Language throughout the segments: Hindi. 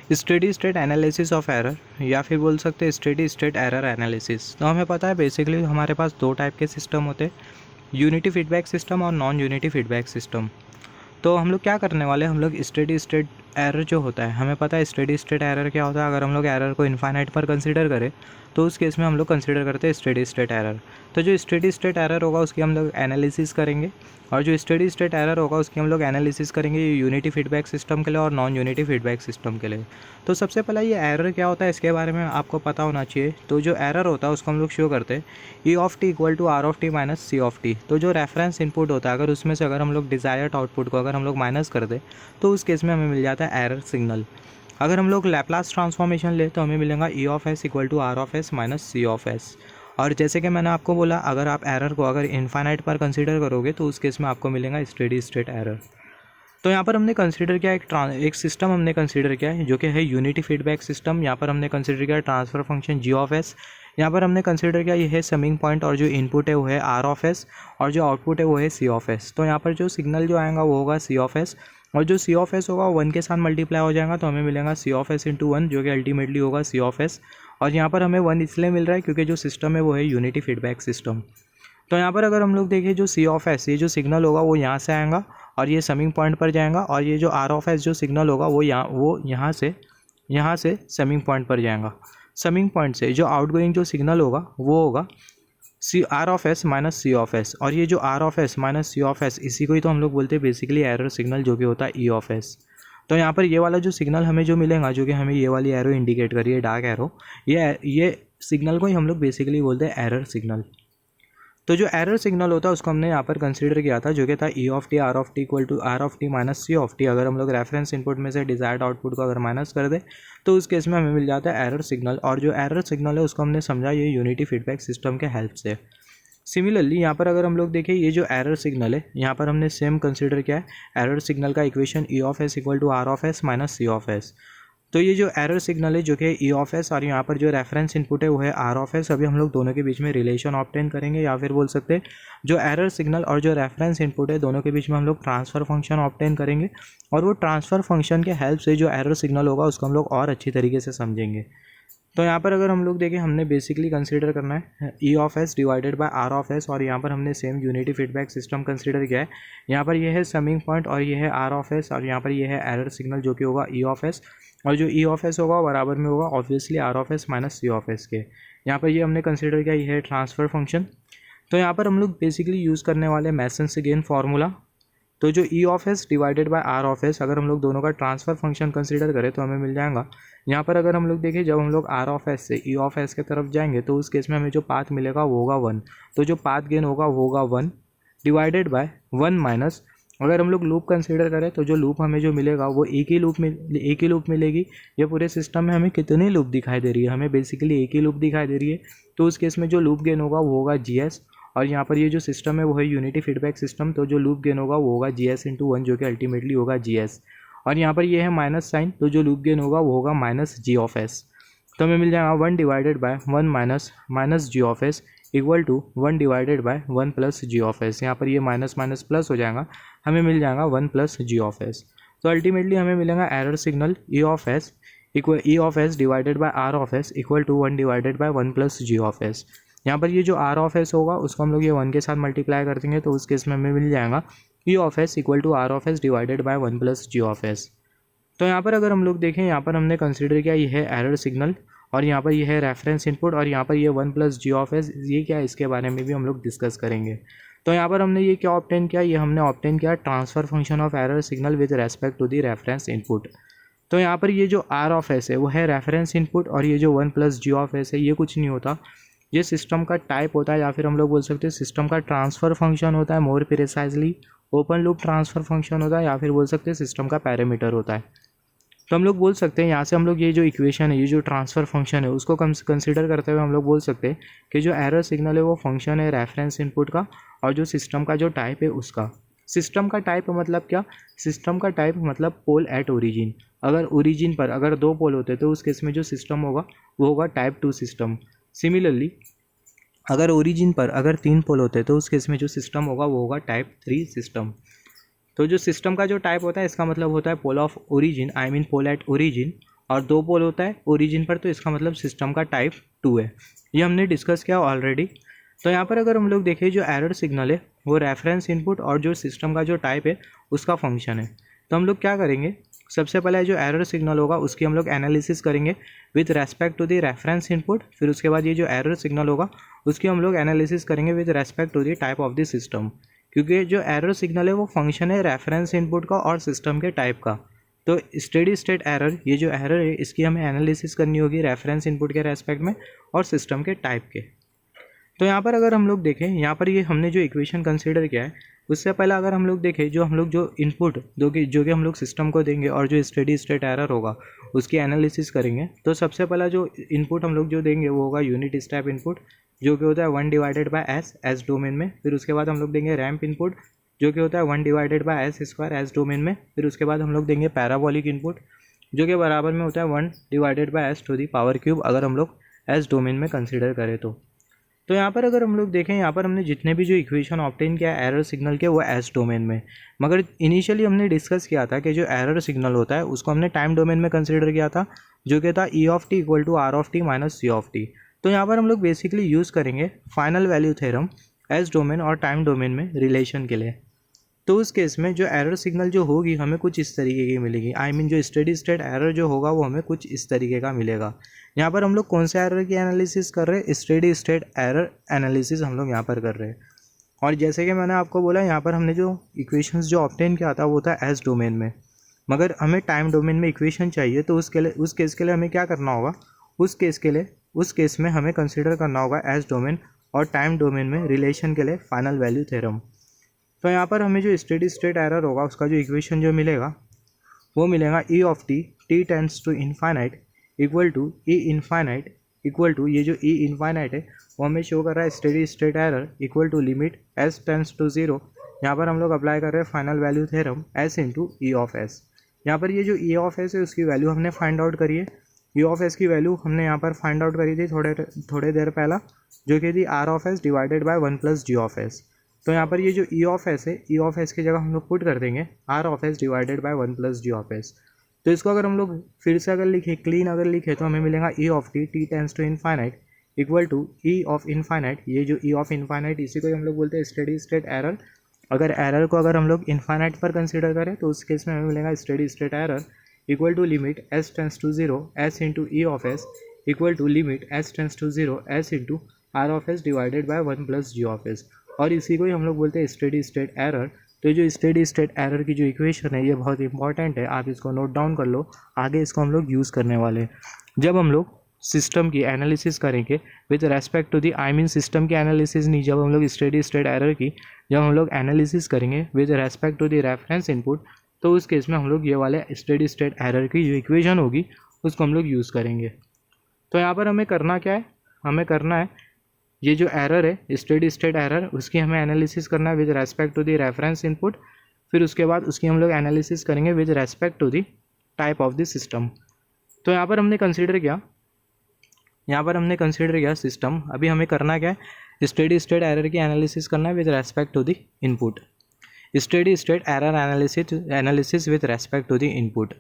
Steady state analysis of error, या फिर बोल सकते हैं स्टेडी स्टेट एरर एनालिसिस। तो हमें पता है बेसिकली हमारे पास दो टाइप के सिस्टम होते हैं, यूनिटी फीडबैक सिस्टम और नॉन यूनिटी फीडबैक सिस्टम। तो हम लोग क्या करने वाले हैं, हम लोग स्टेडी स्टेट एरर जो होता है, हमें पता है स्टेडी स्टेट एरर क्या होता है। अगर हम लोग एरर को इनफाइनाइट पर कंसीडर करें तो उस केस में हम लोग कंसीडर करते हैं स्टेडी स्टेट एरर। तो जो स्टेडी स्टेट एरर होगा उसकी हम लोग एनालिसिस करेंगे, और जो स्टेडी स्टेट एरर होगा उसकी हम लोग एनालिसिस करेंगे यूनिटी फीडबैक सिस्टम के लिए और नॉन यूनिटी फीडबैक सिस्टम के लिए। तो सबसे पहला ये एरर क्या होता है इसके बारे में आपको पता होना चाहिए। तो जो एरर होता है उसको हम लोग शो करते हैं e of t equal to are of t minus C of t. तो जो रेफरेंस इनपुट होता है अगर उसमें से अगर हम लोग डिज़ायर्ड आउटपुट को अगर हम लोग माइनस कर दें तो उस केस में हमें मिल जाता है एरर सिग्नल। अगर हम लोग लैप्लास ट्रांसफॉर्मेशन ले तो हमें मिलेगा ई of s equal to are of S minus C of S. और जैसे कि मैंने आपको बोला, अगर आप एरर को अगर इनफाइनाइट पर कंसीडर करोगे तो उस केस में आपको मिलेगा स्टेडी स्टेट एरर। तो यहाँ पर हमने कंसीडर किया एक सिस्टम हमने कंसीडर किया है जो कि है यूनिटी फीडबैक सिस्टम। यहाँ पर हमने कंसीडर किया transfer function ji of S. यहाँ पर हमने कंसीडर किया ये है समिंग पॉइंट, और जो इनपुट है वो है आर ऑफ एस, और जो आउटपुट है वो है सी ऑफ एस। तो यहाँ पर जो सिग्नल जो आएगा वो होगा सी ऑफ एस, और जो सी ऑफ एस होगा वो 1 के साथ मल्टीप्लाई हो जाएगा तो हमें मिलेगा सी ऑफ एस इंटू 1, जो कि अल्टीमेटली होगा सी ऑफ एस। और यहाँ पर हमें 1 इसलिए मिल रहा है क्योंकि जो सिस्टम है वो है यूनिटी फीडबैक सिस्टम। तो यहाँ पर अगर हम लोग देखें जो सी ऑफ एस, ये जो सिग्नल होगा वो यहाँ से आएगा और ये समिंग पॉइंट पर जाएगा, और ये जो आर ऑफ एस जो सिग्नल होगा वो यहाँ से समिंग पॉइंट पर जाएगा। समिंग पॉइंट से जो आउटगोइंग जो सिग्नल होगा वो होगा c r of S minus C of S, और ये जो r of S minus C of s इसी को ही तो हम लोग बोलते हैं बेसिकली एरर सिग्नल, जो कि होता है ई ऑफ एस। तो यहाँ पर ये वाला जो सिग्नल हमें जो मिलेगा, जो कि हमें ये वाली एरो इंडिकेट करी है डार्क एरो, ये सिग्नल को ही हम लोग बेसिकली बोलते हैं एरर सिग्नल। तो जो एरर सिग्नल होता है उसको हमने यहाँ पर कंसीडर किया था, जो कि था e of t r of t equal to are of t minus C of t. अगर हम लोग रेफरेंस इनपुट में से डिजायर्ड आउटपुट को अगर माइनस कर दे तो उस केस में हमें मिल जाता है एरर सिग्नल। और जो एरर सिग्नल है उसको हमने समझा ये यूनिटी फीडबैक सिस्टम के हेल्प से। सिमिलरली यहाँ पर अगर हम लोग देखें ये जो एरर सिग्नल है, यहाँ पर हमने सेम कंसीडर किया है एरर सिग्नल का equation e of s equal to are of S minus C of S. तो ये जो एरर सिग्नल है जो कि ई ऑफ एस, और यहाँ पर जो रेफरेंस इनपुट है वो है आर ऑफ एस। अभी हम लोग दोनों के बीच में रिलेशन ऑब्टेन करेंगे, या फिर बोल सकते हैं जो एरर सिग्नल और जो रेफरेंस इनपुट है दोनों के बीच में हम लोग ट्रांसफ़र फंक्शन ऑब्टेन करेंगे, और वो ट्रांसफ़र फंक्शन के हेल्प से जो एरर सिग्नल होगा उसको हम लोग और अच्छी तरीके से समझेंगे। तो यहाँ पर अगर हम लोग देखें हमने बेसिकली कंसीडर करना है ई of S divided by are of S, और यहाँ पर हमने same unity feedback system consider किया है। यहाँ पर ये है समिंग पॉइंट और ये है आर ऑफ एस, और यहाँ पर ये है एरर सिग्नल जो कि होगा ई ऑफ एस, और जो ई ऑफ एस होगा बराबर में होगा obviously r of S minus C of s के। यहाँ पर ये हमने कंसीडर किया ये है ट्रांसफ़र फंक्शन। तो यहाँ पर हम लोग बेसिकली यूज़ करने वाले मैसन्स अगेन फार्मूला। तो जो e of S divided by are of s, अगर हम लोग दोनों का ट्रांसफ़र फंक्शन कंसीडर करें तो हमें मिल जाएगा। यहाँ पर अगर हम लोग देखें जब हम लोग आर ऑफ एस से ई ऑफ एस के तरफ जाएंगे तो उस केस में हमें जो पाथ मिलेगा वो होगा 1। तो जो पाथ गेन होगा वो होगा 1 डिवाइडेड बाय 1 माइनस, अगर हम लोग लूप कंसीडर करें तो जो लूप हमें जो मिलेगा वो एक ही लूप मिलेगी। ये पूरे सिस्टम में हमें कितनी लूप दिखाई दे रही है, हमें बेसिकली एक ही लूप दिखाई दे रही है। तो उस केस में जो लूप गेन होगा वो होगा जी एस, और यहाँ पर ये जो सिस्टम है वो है यूनिटी फीडबैक सिस्टम, तो जो लूप गेन होगा वो होगा जी एस इंटू 1, जो कि अल्टीमेटली होगा जी एस। और यहाँ पर ये है माइनस साइन, तो जो लूप गेन होगा वो होगा माइनस जी ऑफ एस। तो हमें मिल जाएगा 1 divided by 1 minus ji of s equal to 1 divided by 1 plus ji of S. यहाँ पर ये माइनस माइनस प्लस हो जाएगा, हमें मिल जाएगा 1 प्लस जी ऑफ एस। तो अल्टीमेटली हमें मिलेगा error signal e of S divided by are of s equal to 1 divided by 1 plus ji of S. यहाँ पर ये जो आर ऑफ एस होगा उसको हम लोग ये 1 के साथ मल्टीप्लाई कर देंगे, तो उस केस में हमें मिल जाएगा e of s equal to are of S divided by 1 plus ji of S. तो यहाँ पर अगर हम लोग देखें यहाँ पर हमने कंसीडर किया ये है एरर सिग्नल, और यहाँ पर ये है रेफरेंस इनपुट, और यहाँ पर ये 1 प्लस जी ऑफ एस ये क्या है इसके बारे में भी हम लोग डिस्कस करेंगे। तो यहाँ पर हमने ये क्या ऑब्टेन किया, ये हमने ऑब्टेन किया transfer function of error signal with respect to the reference input. तो यहाँ पर ये जो आर ऑफ एस है वो है रेफरेंस इनपुट, और ये जो 1 प्लस जी ऑफ एस है ये कुछ नहीं होता, ये सिस्टम का टाइप होता है, या फिर हम लोग बोल सकते हैं सिस्टम का ट्रांसफ़र फंक्शन होता है। More precisely open loop transfer function होता है, या फिर बोल सकते हैं सिस्टम का पैरामीटर होता है। तो हम लोग बोल सकते हैं यहाँ से हम लोग ये जो इक्वेशन है, ये जो ट्रांसफ़र फंक्शन है उसको कंसीडर करते हुए हम लोग बोल सकते हैं कि जो एरर सिग्नल है वो फंक्शन है रेफरेंस इनपुट का, और जो सिस्टम का जो टाइप है उसका। सिस्टम का टाइप मतलब क्या, सिस्टम का टाइप मतलब पोल एट ओरिजिन। अगर ओरिजिन पर अगर 2 पोल होते तो उस केस में जो सिस्टम होगा वो होगा टाइप 2 सिस्टम। सिमिलरली अगर ओरिजिन पर अगर 3 पोल होते तो उस केस में जो सिस्टम होगा वो होगा टाइप 3 सिस्टम। तो जो सिस्टम का जो टाइप होता है इसका मतलब होता है pole of origin, I mean pole at origin, और 2 पोल होता है ओरिजिन पर, तो इसका मतलब सिस्टम का टाइप 2 है। ये हमने डिस्कस किया ऑलरेडी। तो यहाँ पर अगर हम लोग देखें जो एरर सिग्नल है वो रेफरेंस इनपुट और जो सिस्टम का जो टाइप है उसका फंक्शन है। तो हम लोग क्या करेंगे, सबसे पहले जो एरर सिग्नल होगा उसकी हम लोग एनालिसिस करेंगे with respect to the reference input. फिर उसके बाद ये जो एरर सिग्नल होगा उसकी हम लोग एनालिसिस करेंगे with respect to the type of the system, क्योंकि जो एरर सिग्नल है वो फंक्शन है रेफरेंस इनपुट का और सिस्टम के टाइप का। तो स्टेडी स्टेट एरर, ये जो एरर है इसकी हमें एनालिसिस करनी होगी रेफरेंस इनपुट के रेस्पेक्ट में और सिस्टम के टाइप के। तो यहाँ पर अगर हम लोग देखें, यहाँ पर ये हमने जो इक्वेशन कंसीडर किया है उससे पहले अगर हम लोग देखें जो इनपुट जो कि हम लोग सिस्टम को देंगे और जो स्टेडी स्टेट एरर होगा उसकी एनालिसिस करेंगे। तो सबसे पहला जो इनपुट हम लोग जो देंगे वो होगा यूनिट स्टेप इनपुट, जो कि होता है 1 डिवाइडेड बाय एस डोमेन में। फिर उसके बाद हम लोग देंगे रैंप इनपुट, जो कि होता है 1 divided by s square S domain में। फिर उसके बाद हम लोग देंगे पैराबोलिक इनपुट, जो कि बराबर में होता है 1 divided by s to the power cube, अगर हम लोग एस डोमेन में कंसिडर करें तो यहाँ पर अगर हम लोग देखें, यहाँ पर हमने जितने भी जो इक्वेशन ऑब्टेन किया है एरर सिग्नल के वो एस डोमेन में, मगर इनिशियली हमने डिस्कस किया था कि जो एरर सिग्नल होता है उसको हमने टाइम डोमेन में कंसिडर किया था, जो कि था e of t equal to are of t minus C of t. तो यहाँ पर हम लोग बेसिकली यूज़ करेंगे final value theorem s domain और टाइम डोमेन में रिलेशन के लिए। तो उस केस में जो एरर सिग्नल जो होगी हमें कुछ इस तरीके की मिलेगी, जो स्टेडी स्टेट एरर जो होगा वो हमें कुछ इस तरीके का मिलेगा। यहाँ पर हम लोग कौन से एरर की एनालिसिस कर रहे हैं, स्टेडी स्टेट एरर एनालिसिस हम लोग यहाँ पर कर रहे हैं। और जैसे कि मैंने आपको बोला, यहाँ पर हमने जो इक्वेशंस जो ऑब्टेन किया था वो था एस डोमेन में, मगर हमें टाइम डोमेन में इक्वेशन चाहिए। तो उस केस के लिए हमें क्या करना होगा, उस केस में हमें कंसिडर करना होगा एस डोमेन और टाइम डोमेन में रिलेशन के लिए फाइनल वैल्यू थ्योरम। तो यहाँ पर हमें जो स्टेडी स्टेट एरर होगा उसका जो इक्वेशन जो मिलेगा वो मिलेगा ई of t t tends to infinite equal to e infinite equal to, ये जो ई इनफाइनाइट है वो हमें शो कर रहा है steady state error equal to limit s tends to zero. यहाँ पर हम लोग अप्लाई कर रहे हैं final value theorem s into E of S. यहाँ पर ये जो ई ऑफ एस है उसकी वैल्यू हमने फाइंड आउट करी है। ई ऑफ एस की वैल्यू हमने यहाँ पर फाइंड आउट करी थी थोड़े देर पहला, जो कि थी r of S divided by 1 plus ji of S. तो यहाँ पर ये जो ई ऑफ एस है, ई ऑफ एस की जगह हम लोग पुट कर देंगे r of S divided by 1 plus ji of S. तो इसको अगर हम लोग फिर से अगर लिखे, क्लीन अगर लिखे, तो हमें मिलेगा ई of t t tends to infinite equal to e of infinite. ये जो ई ऑफ इनफाइनाइट इसी को हम लोग बोलते हैं स्टेडी स्टेट एरर। अगर एरर को अगर हम लोग इनफाइनाइट पर कंसिडर करें तो उस केस में हमें मिलेगा steady state error equal to limit s tends to zero s into E of s equal to limit s tends to zero s into are of S divided by 1 plus ji of S. और इसी को ही हम लोग बोलते हैं स्टेडी स्टेट एरर। तो जो स्टेडी स्टेट एरर की जो इक्वेशन है ये बहुत इंपॉर्टेंट है, आप इसको नोट डाउन कर लो, आगे इसको हम लोग यूज़ करने वाले हैं जब हम लोग सिस्टम की एनालिसिस करेंगे with respect to the system की एनालिसिस नहीं, जब हम लोग स्टेडी स्टेट एरर की जब हम लोग एनालिसिस करेंगे with respect to the reference input, तो उस केस में हम लोग ये वाले स्टेडी स्टेट एरर की जो इक्वेशन होगी उसको हम लोग यूज़ करेंगे। तो यहाँ पर हमें करना क्या है, हमें करना है ये जो एरर है स्टेडी स्टेट एरर उसकी हमें एनालिसिस करना है with respect to the reference input. फिर उसके बाद उसकी हम लोग एनालिसिस करेंगे with respect to the type of the system. तो यहाँ पर हमने कंसीडर किया सिस्टम। अभी हमें करना क्या है, स्टेडी स्टेट एरर की एनालिसिस करना है with respect to the input, steady state error analysis with respect to the input.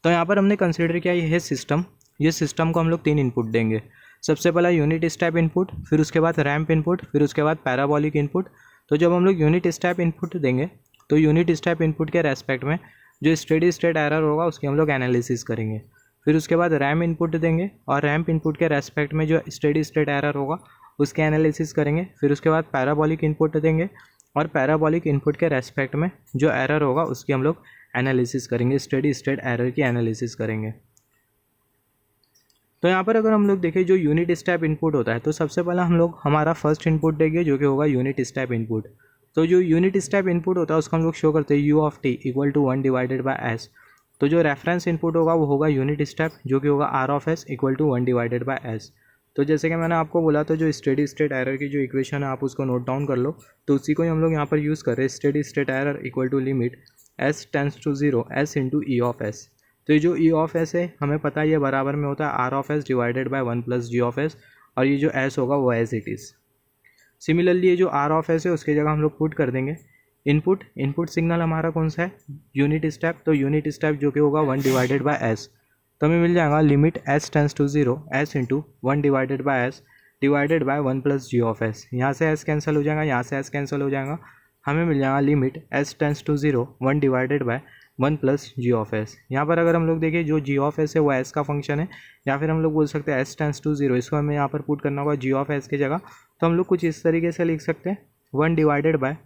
तो यहाँ पर हमने कंसीडर किया ये सिस्टम, ये सिस्टम को हम लोग 3 इनपुट देंगे। सबसे पहला यूनिट स्टेप इनपुट, फिर उसके बाद रैंप इनपुट, फिर उसके बाद पैराबोलिक इनपुट। तो जब हम लोग यूनिट स्टेप इनपुट देंगे तो यूनिट स्टेप इनपुट के रेस्पेक्ट में जो स्टेडी स्टेट एरर होगा उसकी हम लोग एनालिसिस करेंगे। फिर उसके बाद रैम इनपुट देंगे और रैंप इनपुट के रेस्पेक्ट में जो स्टेडी स्टेट एरर होगा उसके एनालिसिस करेंगे। फिर उसके बाद पैराबोलिक इनपुट देंगे और पैराबोलिक इनपुट के रेस्पेक्ट में जो एरर होगा उसकी हम लोग एनालिसिस करेंगे, स्टेडी स्टेट एरर की एनालिसिस करेंगे। तो यहाँ पर अगर हम लोग देखें जो यूनिट स्टेप इनपुट होता है, तो सबसे पहला हम लोग हमारा फर्स्ट इनपुट देंगे जो कि होगा यूनिट स्टेप इनपुट। तो जो यूनिट स्टेप इनपुट होता है उसको हम लोग शो करते हैं u of t equal to 1 divided by s. तो जो रेफरेंस इनपुट होगा वो होगा यूनिट स्टेप, जो कि होगा are of s equal to 1 divided by s. तो जैसे कि मैंने आपको बोला, तो जो स्टेडी स्टेट एरर की जो इक्वेशन है आप उसको नोट डाउन कर लो। तो उसी को ही हम लोग यहाँ पर यूज़ कर रहे हैं, steady state error equal to limit s tends to zero s into E of S. तो ये जो ई ऑफ एस है हमें पता है ये बराबर में होता है r of S divided by 1 plus ji of S, और ये जो एस होगा वो एज इट इज़। सिमिलरली ये जो आर ऑफ एस है उसकी जगह हम लोग पुट कर देंगे इनपुट सिग्नल हमारा कौन सा है, यूनिट स्टेप। तो यूनिट स्टेप जो कि होगा 1 डिवाइडेड बाय एस। तो हमें मिल जाएगा limit s tends to 0 s into 1 divided by s divided by 1 plus ji of S. यहाँ से एस कैंसिल हो जाएगा, यहाँ से एस कैंसिल हो जाएगा, हमें मिल जाएगा limit s tends to 0 1 divided by 1 plus ji of S. यहाँ पर अगर हम लोग देखें जो जी ऑफ एस है वो एस का फंक्शन है, या फिर हम लोग बोल सकते हैं एस टेंस टू 0, इसको हमें यहाँ पर पुट करना होगा जी ऑफ एस की जगह। तो हम लोग कुछ इस तरीके से लिख सकते हैं 1 divided by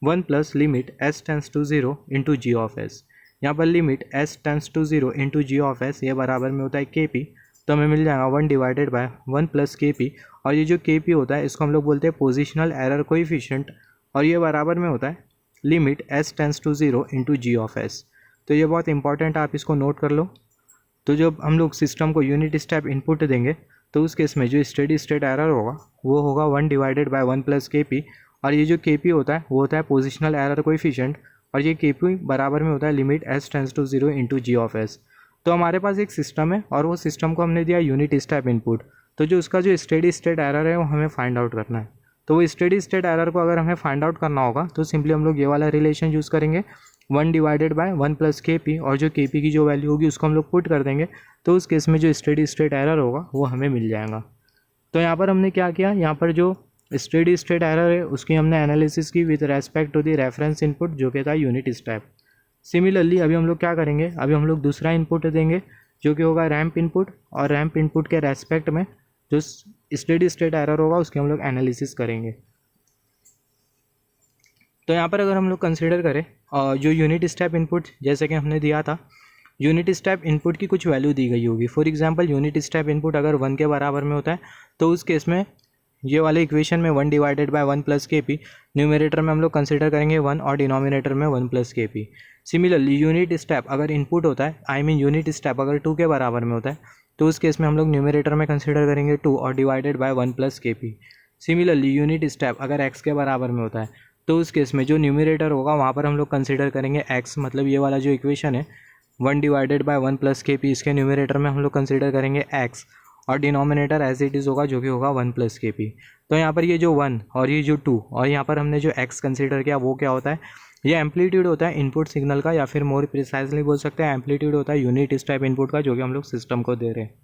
1 plus limit s tends to 0 into ji of S. यहाँ पर limit s tends to 0 into ji of s ये बराबर में होता है के पी, तो हमें मिल जाएगा 1 divided by 1 plus K P, और ये जो के पी होता है इसको हम लोग बोलते हैं पोजिशनल एरर कोएफिशिएंट, और ये बराबर में होता है limit s tends to 0 into ji of S. तो ये बहुत इंपॉर्टेंट, आप इसको नोट कर लो। तो जब हम लोग सिस्टम को यूनिट स्टेप इनपुट देंगे तो उस केस में जो स्टेडी स्टेट एरर होगा वो होगा 1 divided by 1 plus K P, और ये जो के पी होता है वो होता है पोजिशनल एरर कोएफिशिएंट, और ये के पी बराबर में होता है limit s tends to 0 into ji of S. तो हमारे पास एक सिस्टम है और वो सिस्टम को हमने दिया यूनिट स्टेप इनपुट, तो जो उसका जो स्टेडी स्टेट एरर है वो हमें फाइंड आउट करना है। तो वो स्टेडी स्टेट एरर को अगर हमें फाइंड आउट करना होगा तो सिंपली हम लोग ये वाला रिलेशन यूज़ करेंगे 1 divided by 1 plus K P, और जो के पी की जो वैल्यू होगी उसको हम लोग पुट कर देंगे, तो उस केस में जो स्टेडी स्टेट एरर होगा वो हमें मिल जाएगा। तो यहाँ पर हमने क्या किया, यहाँ पर जो स्टेडी स्टेट एरर है उसकी हमने एनालिसिस की with respect to the reference input जो कि था यूनिट स्टेप। सिमिलरली अभी हम लोग क्या करेंगे, अभी हम लोग दूसरा इनपुट देंगे जो कि होगा रैंप इनपुट, और रैंप इनपुट के रेस्पेक्ट में जो स्टेडी स्टेट एरर होगा उसकी हम लोग एनालिसिस करेंगे। तो यहाँ पर अगर हम लोग कंसिडर करें जो यूनिट स्टेप इनपुट जैसे कि हमने दिया था, यूनिट स्टेप इनपुट की कुछ वैल्यू दी गई होगी। For example unit step input अगर 1 के बराबर में होता है तो उस केस में ये वाले इक्वेशन में 1 divided by 1 plus K P, numerator में हम लोग कंसिडर करेंगे 1 और डिनोमिनेटर में 1 plus K P. Similarly unit step अगर इनपुट होता है, यूनिट स्टेप अगर 2 के बराबर में होता है तो उस केस में हम लोग न्यूमरेटर में कंसिडर करेंगे 2 और divided by 1 plus K P. Similarly unit step अगर x के बराबर में होता है तो उस केस में जो न्यूमरेटर होगा वहाँ पर हम लोग कंसिडर करेंगे x, मतलब ये वाला जो इक्वेशन है 1 divided by 1 plus K P, इसके न्यूमरेटर में हम लोग कंसिडर करेंगे x, और डिनोमिनेटर एज इट इज़ होगा जो कि होगा 1 प्लस के पी। तो यहाँ पर ये जो 1 और ये जो 2 और यहाँ पर हमने जो x कंसिडर किया वो क्या होता है, ये एम्पलीट्यूड होता है इनपुट सिग्नल का, या फिर मोर प्रिसाइजली बोल सकते हैं एम्पलीट्यूड होता है यूनिट स्टेप इनपुट का जो कि हम लोग सिस्टम को दे रहे हैं।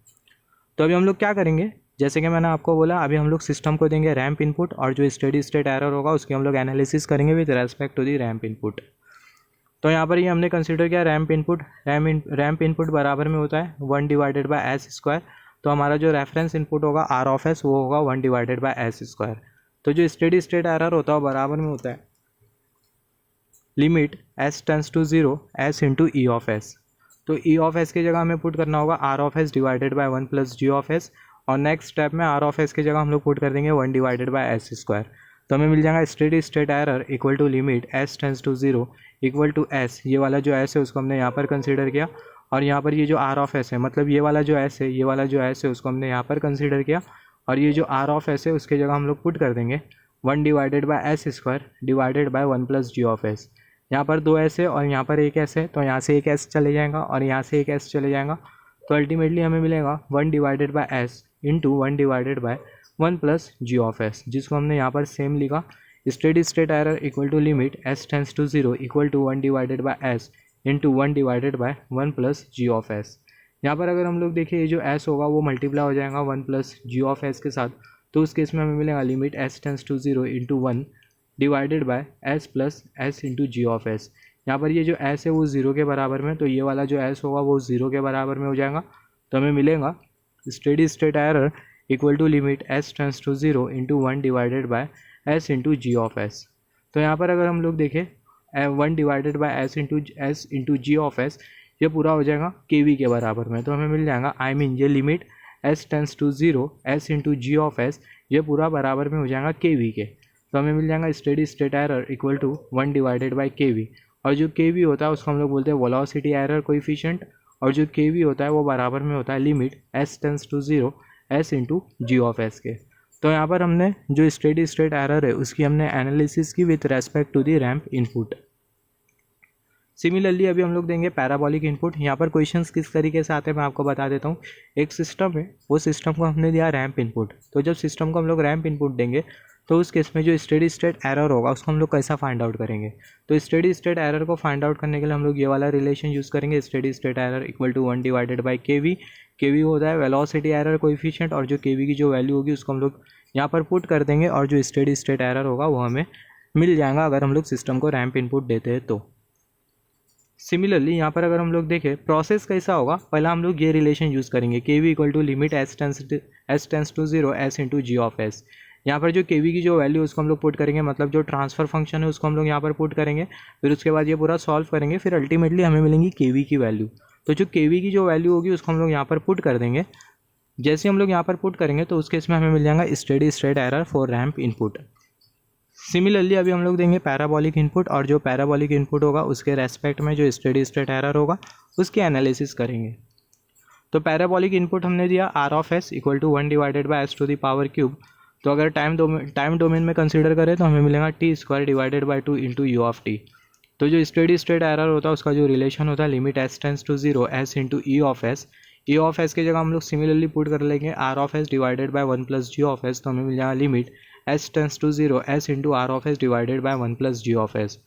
तो अभी हम लोग क्या करेंगे, जैसे कि मैंने आपको बोला अभी हम लोग सिस्टम को देंगे रैंप इनपुट, और जो स्टेडी स्टेट एरर होगा उसकी हम लोग एनालिसिस करेंगे with respect to the ramp input. तो यहाँ पर ये हमने कंसिडर किया रैंप इनपुट, रैंप इनपुट बराबर में होता है 1 डिवाइडेड बाय एस स्क्वायर। तो हमारा जो रेफरेंस इनपुट होगा आर ऑफ एस वो होगा 1 डिवाइडेड बाय एस स्क्वायर। तो जो स्टेडी स्टेट एरर होता है बराबर में होता है limit s tends to 0 s into E of S. तो ई ऑफ एस की जगह हमें पुट करना होगा are of S divided by 1 plus ji of S, और नेक्स्ट स्टेप में आर ऑफ एस की जगह हम लोग पुट कर देंगे 1 डिवाइडेड बाय एस स्क्वायर। तो हमें मिल जाएगा steady state error equal to limit s tends to 0 equal to s, ये वाला जो एस है उसको हमने यहाँ पर कंसिडर किया, और यहाँ पर ये जो आर ऑफ एस है मतलब ये वाला जो एस है, ये वाला जो एस है उसको हमने यहाँ पर कंसिडर किया, और ये जो आर ऑफ एस है उसकी जगह हम लोग पुट कर देंगे 1 divided by s square divided by 1 plus ji of S. यहाँ पर 2 एस है और यहाँ पर एक एस है, तो यहाँ से एक एस चले जाएगा और यहाँ से एक एस चले जाएगा, तो अल्टीमेटली हमें मिलेगा 1 divided by s into 1 divided by 1 plus ji of s, जिसको हमने यहाँ पर सेम लिखा steady state error equal to limit s tends to 0 equal to 1 divided by s into 1 divided by 1 plus ji of S. यहाँ पर अगर हम लोग देखें ये जो एस होगा वो मल्टीप्लाई हो जाएगा 1 प्लस जी ऑफ एस के साथ, तो उस केस में हमें मिलेगा limit s tends to 0 into 1 divided by s plus s into ji of S. यहाँ पर ये जो एस है वो 0 के बराबर में, तो ये वाला जो एस होगा वो 0 के बराबर में हो जाएगा, तो हमें मिलेगा steady state error equal to limit s tends to 0 into 1 divided by s into ji of S. तो यहाँ पर अगर हम लोग देखें 1 divided by s into ji of s, ये पूरा हो जाएगा के वी के बराबर में, तो हमें मिल जाएगा ये limit s tends to 0 s into ji of s, ये पूरा बराबर में हो जाएगा के वी के, तो हमें मिल जाएगा steady state error equal to 1 divided by K V, और जो के वी होता है उसको हम लोग बोलते हैं वेलोसिटी एरर कोएफिशिएंट, और जो के वी होता है वो बराबर में होता है limit s tends to 0 s into ji of s के। तो यहाँ पर हमने जो स्टेडी स्टेट एरर है उसकी हमने एनालिसिस की with respect to the ramp input. Similarly अभी हम लोग देंगे पैराबोलिक इनपुट। यहाँ पर क्वेश्चंस किस तरीके से आते हैं मैं आपको बता देता हूँ। एक सिस्टम है, वो सिस्टम को हमने दिया रैंप इनपुट, तो जब सिस्टम को हम लोग रैंप इनपुट देंगे तो उस केस में जो स्टेडी स्टेट एरर होगा उसको हम लोग कैसा फाइंड आउट करेंगे। तो स्टेडी स्टेट एरर को फाइंड आउट करने के लिए हम लोग ये वाला रिलेशन यूज़ करेंगे, steady state error equal to 1 divided by K V होता है वेलोसिटी एरर कोएफिशिएंट, और जो के वी की जो वैल्यू होगी उसको हम लोग यहाँ पर पुट कर देंगे और जो स्टेडी स्टेट एरर होगा वो हमें मिल जाएगा अगर हम लोग सिस्टम को रैंप इनपुट देते हैं तो। सिमिलरली यहाँ पर अगर हम लोग देखें प्रोसेस कैसा होगा, पहला हम लोग ये रिलेशन यूज़ करेंगे K V equal to limit s tends to 0 s into ji of S. यहाँ पर जो के वी की जो वैल्यू उसको हम लोग पुट करेंगे, मतलब जो ट्रांसफ़र फंक्शन है उसको हम लोग यहाँ पर पुट करेंगे, फिर उसके बाद ये पूरा सॉल्व करेंगे, फिर अल्टीमेटली हमें मिलेंगी के वी की वैल्यू। तो जो के वी की जो वैल्यू होगी उसको हम लोग यहाँ पर पुट कर देंगे। जैसे हम लोग यहाँ पर पुट करेंगे तो उस केस में हमें मिल जाएगा steady state error for ramp input. Similarly अभी हम लोग देंगे पैराबोलिक इनपुट, और जो पैराबोलिक इनपुट होगा उसके रेस्पेक्ट में जो स्टेडी स्टेट एरर होगा उसकी एनालिसिस करेंगे। तो पैराबोलिक इनपुट हमने दिया R of s equal to 1 divided by s to the power cube. तो अगर टाइम डोमेन में कंसीडर करें तो हमें मिलेगा T square divided by 2 into you of t. तो जो स्टेडी स्टेट एरर होता है उसका जो रिलेशन होता है limit s tends to 0 s into E of s. E of S की जगह हम लोग सिमिलरली पुट कर लेंगे R of S divided by 1 plus ji of S. तो हमें मिल जाएगा limit s tends to 0 s into are of S divided by 1 plus ji of S.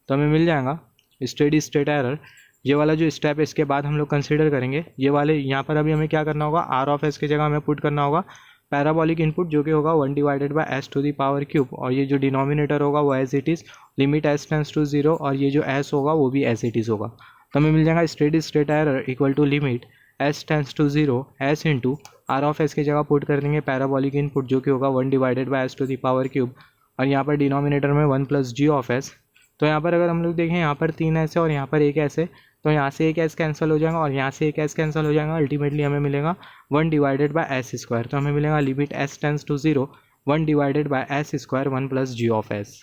तो हमें मिल जाएगा स्टेडी स्टेट एरर। ये वाला जो स्टेप है इसके बाद हम लोग कंसीडर करेंगे ये वाले, यहाँ पर अभी हमें क्या करना होगा, आर ऑफ एस की जगह हमें पुट करना होगा पैराबोलिक इनपुट जो कि होगा 1 divided by s to the power cube, और ये जो डिनोमिनेटर होगा वो as it is limit s tends to 0, और ये जो एस होगा वो भी एज इट इज़ होगा। तो हमें मिल जाएगा steady state error equal to limit s tends to 0 s into are of S की जगह पुट कर देंगे पैराबोलिक इनपुट जो कि होगा 1 divided by s to the power cube, और यहाँ पर डिनोमिनेटर में 1 प्लस जी ऑफ एस। तो यहाँ पर अगर हम लोग देखें यहाँ पर 3 एस है और यहाँ पर 1 एस है, तो यहाँ से एक एस कैंसिल हो जाएगा और यहाँ से एक एस कैंसिल हो जाएगा। अल्टीमेटली हमें मिलेगा 1 डिवाइडेड बाई एस स्क्वायर। तो हमें मिलेगा limit s tends to 0 1 divided by s square 1 plus ji of S.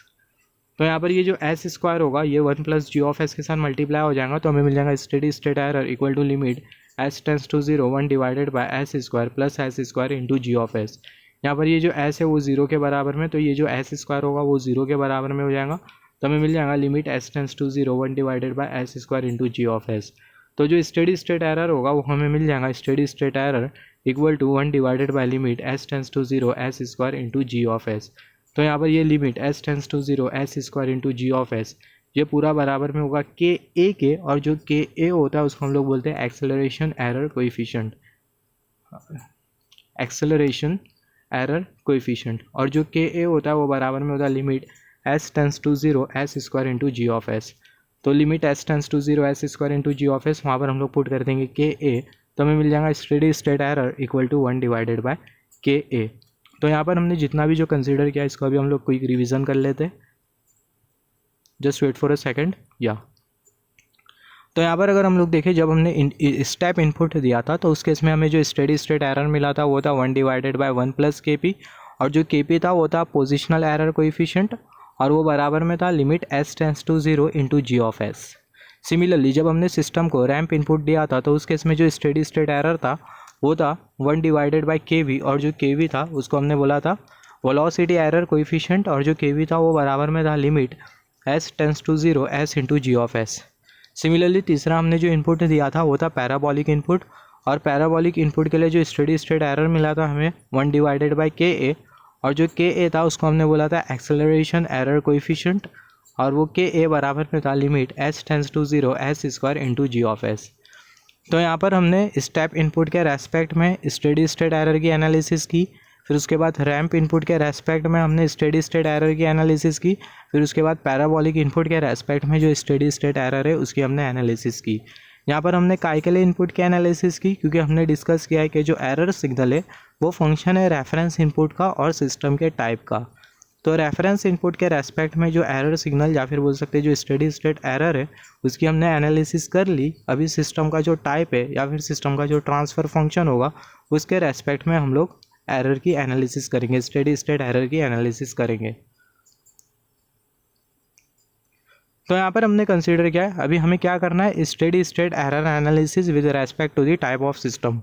तो यहाँ पर ये जो एस स्क्वायर होगा ये 1 प्लस जी ऑफ एस के साथ मल्टीप्लाई हो जाएगा, तो हमें मिल जाएगा steady state error equal to limit s tends to 0 1 divided by s square plus s square into ji of S. यहाँ पर ये जो एस है वो 0 के बराबर में, तो ये जो एस स्क्वायर होगा वो 0 के बराबर में हो जाएगा। तो हमें मिल जाएगा limit s tends to 0 1 divided by s square into ji of S. तो जो स्टेडी स्टेट एरर होगा वो हमें मिल जाएगा steady state error equal to 1 divided by limit s tends to 0 s square into ji of S. तो यहाँ पर ये limit s tends to 0 s square into ji of s ये पूरा बराबर में होगा के ए के, और जो के ए होता है उसको हम लोग बोलते हैं acceleration error coefficient, acceleration error coefficient, और जो के ए होता है वो बराबर में होता है limit s tends to 0 s square into ji of S. तो limit s tends to 0 s square into ji of s वहाँ पर हम लोग पुट कर देंगे के ए, तो हमें मिल जाएगा steady state error equal to 1 divided by K A. तो यहाँ पर हमने जितना भी जो कंसीडर किया इसको अभी हम लोग क्विक रिवीजन कर लेते हैं, just wait for a second या। तो यहाँ पर अगर हम लोग देखें जब हमने स्टेप इनपुट दिया था तो उस केस में हमें जो स्टेडी स्टेट एरर मिला था वो था 1 divided by 1 plus K P, और जो के पी था वो था पोजिशनल एरर कोएफिशिएंट, और वो बराबर में था limit s tends to 0 into ji of s. Similarly जब हमने सिस्टम को रैंप इनपुट दिया था तो उस केस में जो स्टेडी स्टेट एरर था वो था 1 डिवाइडेड बाय के वी, और जो के वी था उसको हमने बोला था वेलोसिटी एरर कोएफिशिएंट, और जो के वी था वो बराबर में था limit s tends to 0 s into ji of s. Similarly तीसरा हमने जो इनपुट दिया था वो था पैराबोलिक इनपुट, और पैराबोलिक इनपुट के लिए जो स्टेडी स्टेट एरर मिला था हमें 1 डिवाइडेड बाय के ए, और जो के ए था उसको हमने बोला था एक्सेलरेशन एरर कोएफिशिएंट, और वो के ए बराबर में था limit s tends to 0 s square into ji of S. तो यहाँ पर हमने स्टेप इनपुट के रेस्पेक्ट में स्टेडी स्टेट एरर की एनालिसिस की, फिर उसके बाद रैंप इनपुट के रेस्पेक्ट में हमने स्टेडी स्टेट एरर की एनालिसिस की, फिर उसके बाद पैराबोलिक इनपुट के रेस्पेक्ट में जो स्टेडी स्टेट एरर है उसकी हमने एनालिसिस की। यहाँ पर हमने काय के लिए इनपुट की एनालिसिस की, क्योंकि हमने डिस्कस किया है कि जो एरर सिग्नल है वो फंक्शन है रेफरेंस इनपुट का और सिस्टम के टाइप का। तो रेफरेंस इनपुट के रेस्पेक्ट में जो एरर सिग्नल या फिर बोल सकते हैं जो स्टेडी स्टेट एरर है उसकी हमने एनालिसिस कर ली। अभी सिस्टम का जो टाइप है या फिर सिस्टम का जो ट्रांसफ़र फंक्शन होगा उसके रेस्पेक्ट में हम लोग एरर की एनालिसिस करेंगे, स्टेडी स्टेट एरर की एनालिसिस करेंगे। तो यहाँ पर हमने कंसीडर किया है अभी हमें क्या करना है, steady state error analysis with respect to the type of system.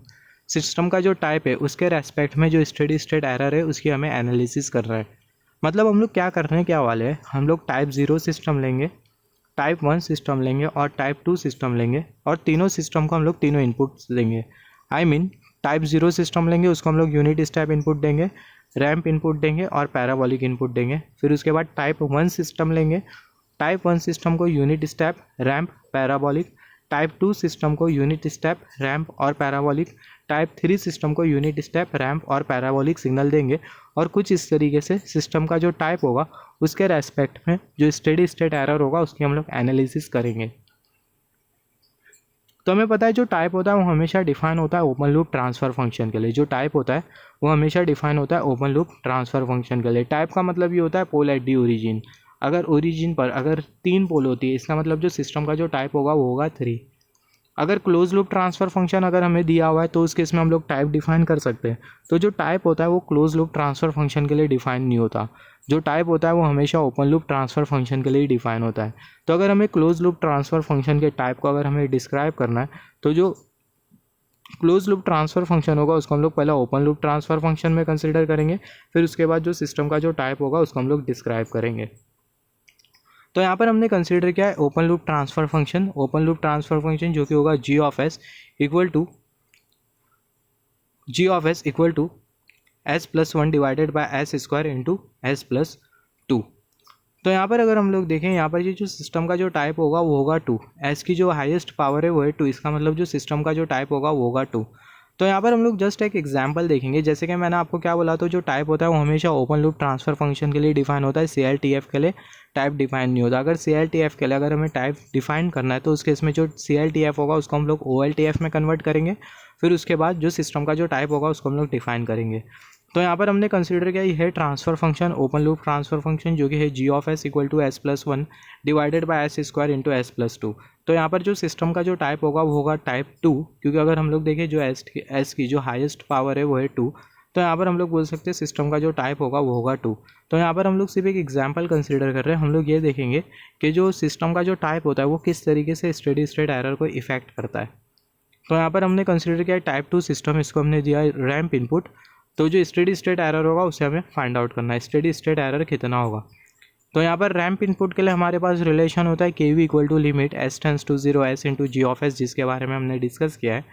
System का जो टाइप है उसके रेस्पेक्ट में जो स्टेडी स्टेट एरर है उसकी हमें एनालिसिस कर रहा है। मतलब हम लोग क्या करने क्या वाले हैं, हम लोग टाइप 0 सिस्टम लेंगे, टाइप 1 सिस्टम लेंगे और टाइप 2 सिस्टम लेंगे, और तीनों सिस्टम को हम लोग तीनों इनपुट्स देंगे। टाइप 0 सिस्टम लेंगे उसको हम लोग यूनिट स्टेप इनपुट देंगे, रैम्प इनपुट देंगे और पैराबोलिक इनपुट देंगे। फिर उसके बाद टाइप 1 सिस्टम लेंगे। टाइप 1 सिस्टम को unit step, ramp, parabolic. Type 2 system को यूनिट स्टेप, रैम्प और पैराबोलिक। टाइप 3 सिस्टम को यूनिट स्टेप, रैम्प और पैराबोलिक सिग्नल देंगे। और कुछ इस तरीके से सिस्टम का जो टाइप होगा उसके रेस्पेक्ट में जो स्टेडी स्टेट एरर होगा उसकी हम लोग एनालिसिस करेंगे। तो हमें पता है जो टाइप होता है वो हमेशा डिफाइन होता है ओपन लूप ट्रांसफ़र फंक्शन के लिए। जो टाइप होता है वो हमेशा डिफाइन होता है ओपन लूप ट्रांसफ़र फंक्शन के लिए। टाइप का मतलब ये होता है पोल एट दी ओरिजिन। अगर ओरिजिन पर अगर 3 पोल होती है इसका मतलब जो सिस्टम का जो टाइप होगा वो होगा 3। अगर क्लोज लूप ट्रांसफ़र फंक्शन अगर हमें दिया हुआ है तो उस केस में हम लोग टाइप डिफाइन कर सकते हैं। तो जो टाइप होता है वो क्लोज लूप ट्रांसफ़र फंक्शन के लिए डिफाइन नहीं होता। जो टाइप होता है वो हमेशा ओपन लूप ट्रांसफ़र फंक्शन के लिए ही डिफाइन होता है। तो अगर हमें क्लोज लूप ट्रांसफ़र फंक्शन के टाइप को अगर हमें डिस्क्राइब करना है तो जो क्लोज लूप ट्रांसफ़र फंक्शन होगा उसको हम लोग पहले ओपन लूप ट्रांसफ़र फंक्शन में कंसिडर करेंगे। फिर उसके बाद जो सिस्टम का जो टाइप होगा उसको हम लोग डिस्क्राइब करेंगे। तो यहाँ पर हमने कंसिडर किया है open loop transfer function. Open loop transfer function जो कि होगा G of s equal to s plus 1 divided by s square into S plus 2। तो यहाँ पर अगर हम लोग देखें यहाँ पर ये जो सिस्टम का जो टाइप होगा वो होगा 2। एस की जो हाईएस्ट पावर है वो है 2। इसका मतलब जो सिस्टम का जो टाइप होगा वो होगा 2। तो यहाँ पर हम लोग जस्ट एक एग्जांपल देखेंगे। जैसे कि मैंने आपको क्या बोला, तो जो टाइप होता है वो हमेशा ओपन लूप ट्रांसफ़र फंक्शन के लिए डिफाइन होता है। CLTF के लिए टाइप डिफाइन नहीं होता। अगर CLTF के लिए अगर हमें टाइप डिफाइन करना है तो उस केस में जो CLTF होगा उसको हम लोग OLTF में कन्वर्ट करेंगे। फिर उसके बाद जो सिस्टम का जो टाइप होगा उसको हम लोग डिफाइन करेंगे। तो यहाँ पर हमने कंसिडर किया ये है transfer function, open loop transfer function जो कि है G of s equal to s plus 1 divided by s square into S plus 2। तो यहाँ पर जो सिस्टम का जो टाइप होगा वो होगा टाइप 2, क्योंकि अगर हम लोग देखें जो एस की जो हाईएस्ट पावर है वो है 2। तो यहाँ पर हम लोग बोल सकते हैं सिस्टम का जो टाइप होगा वो होगा 2। तो यहाँ पर हम लोग सिर्फ एक एग्जाम्पल कंसिडर कर रहे हैं। हम लोग ये देखेंगे कि जो सिस्टम का जो टाइप होता है वो किस तरीके से स्टेडी स्टेट एरर को इफेक्ट करता है। तो यहाँ पर हमने कंसिडर किया टाइप 2 सिस्टम, इसको हमने दिया रैम्प इनपुट। तो जो स्टेडी स्टेट एरर होगा उसे हमें फाइंड आउट करना है, स्टेडी स्टेट एरर कितना होगा। तो यहाँ पर रैम्प इनपुट के लिए हमारे पास रिलेशन होता है KV equal to limit s tends to 0 s into ji of s, जिसके बारे में हमने डिस्कस किया है।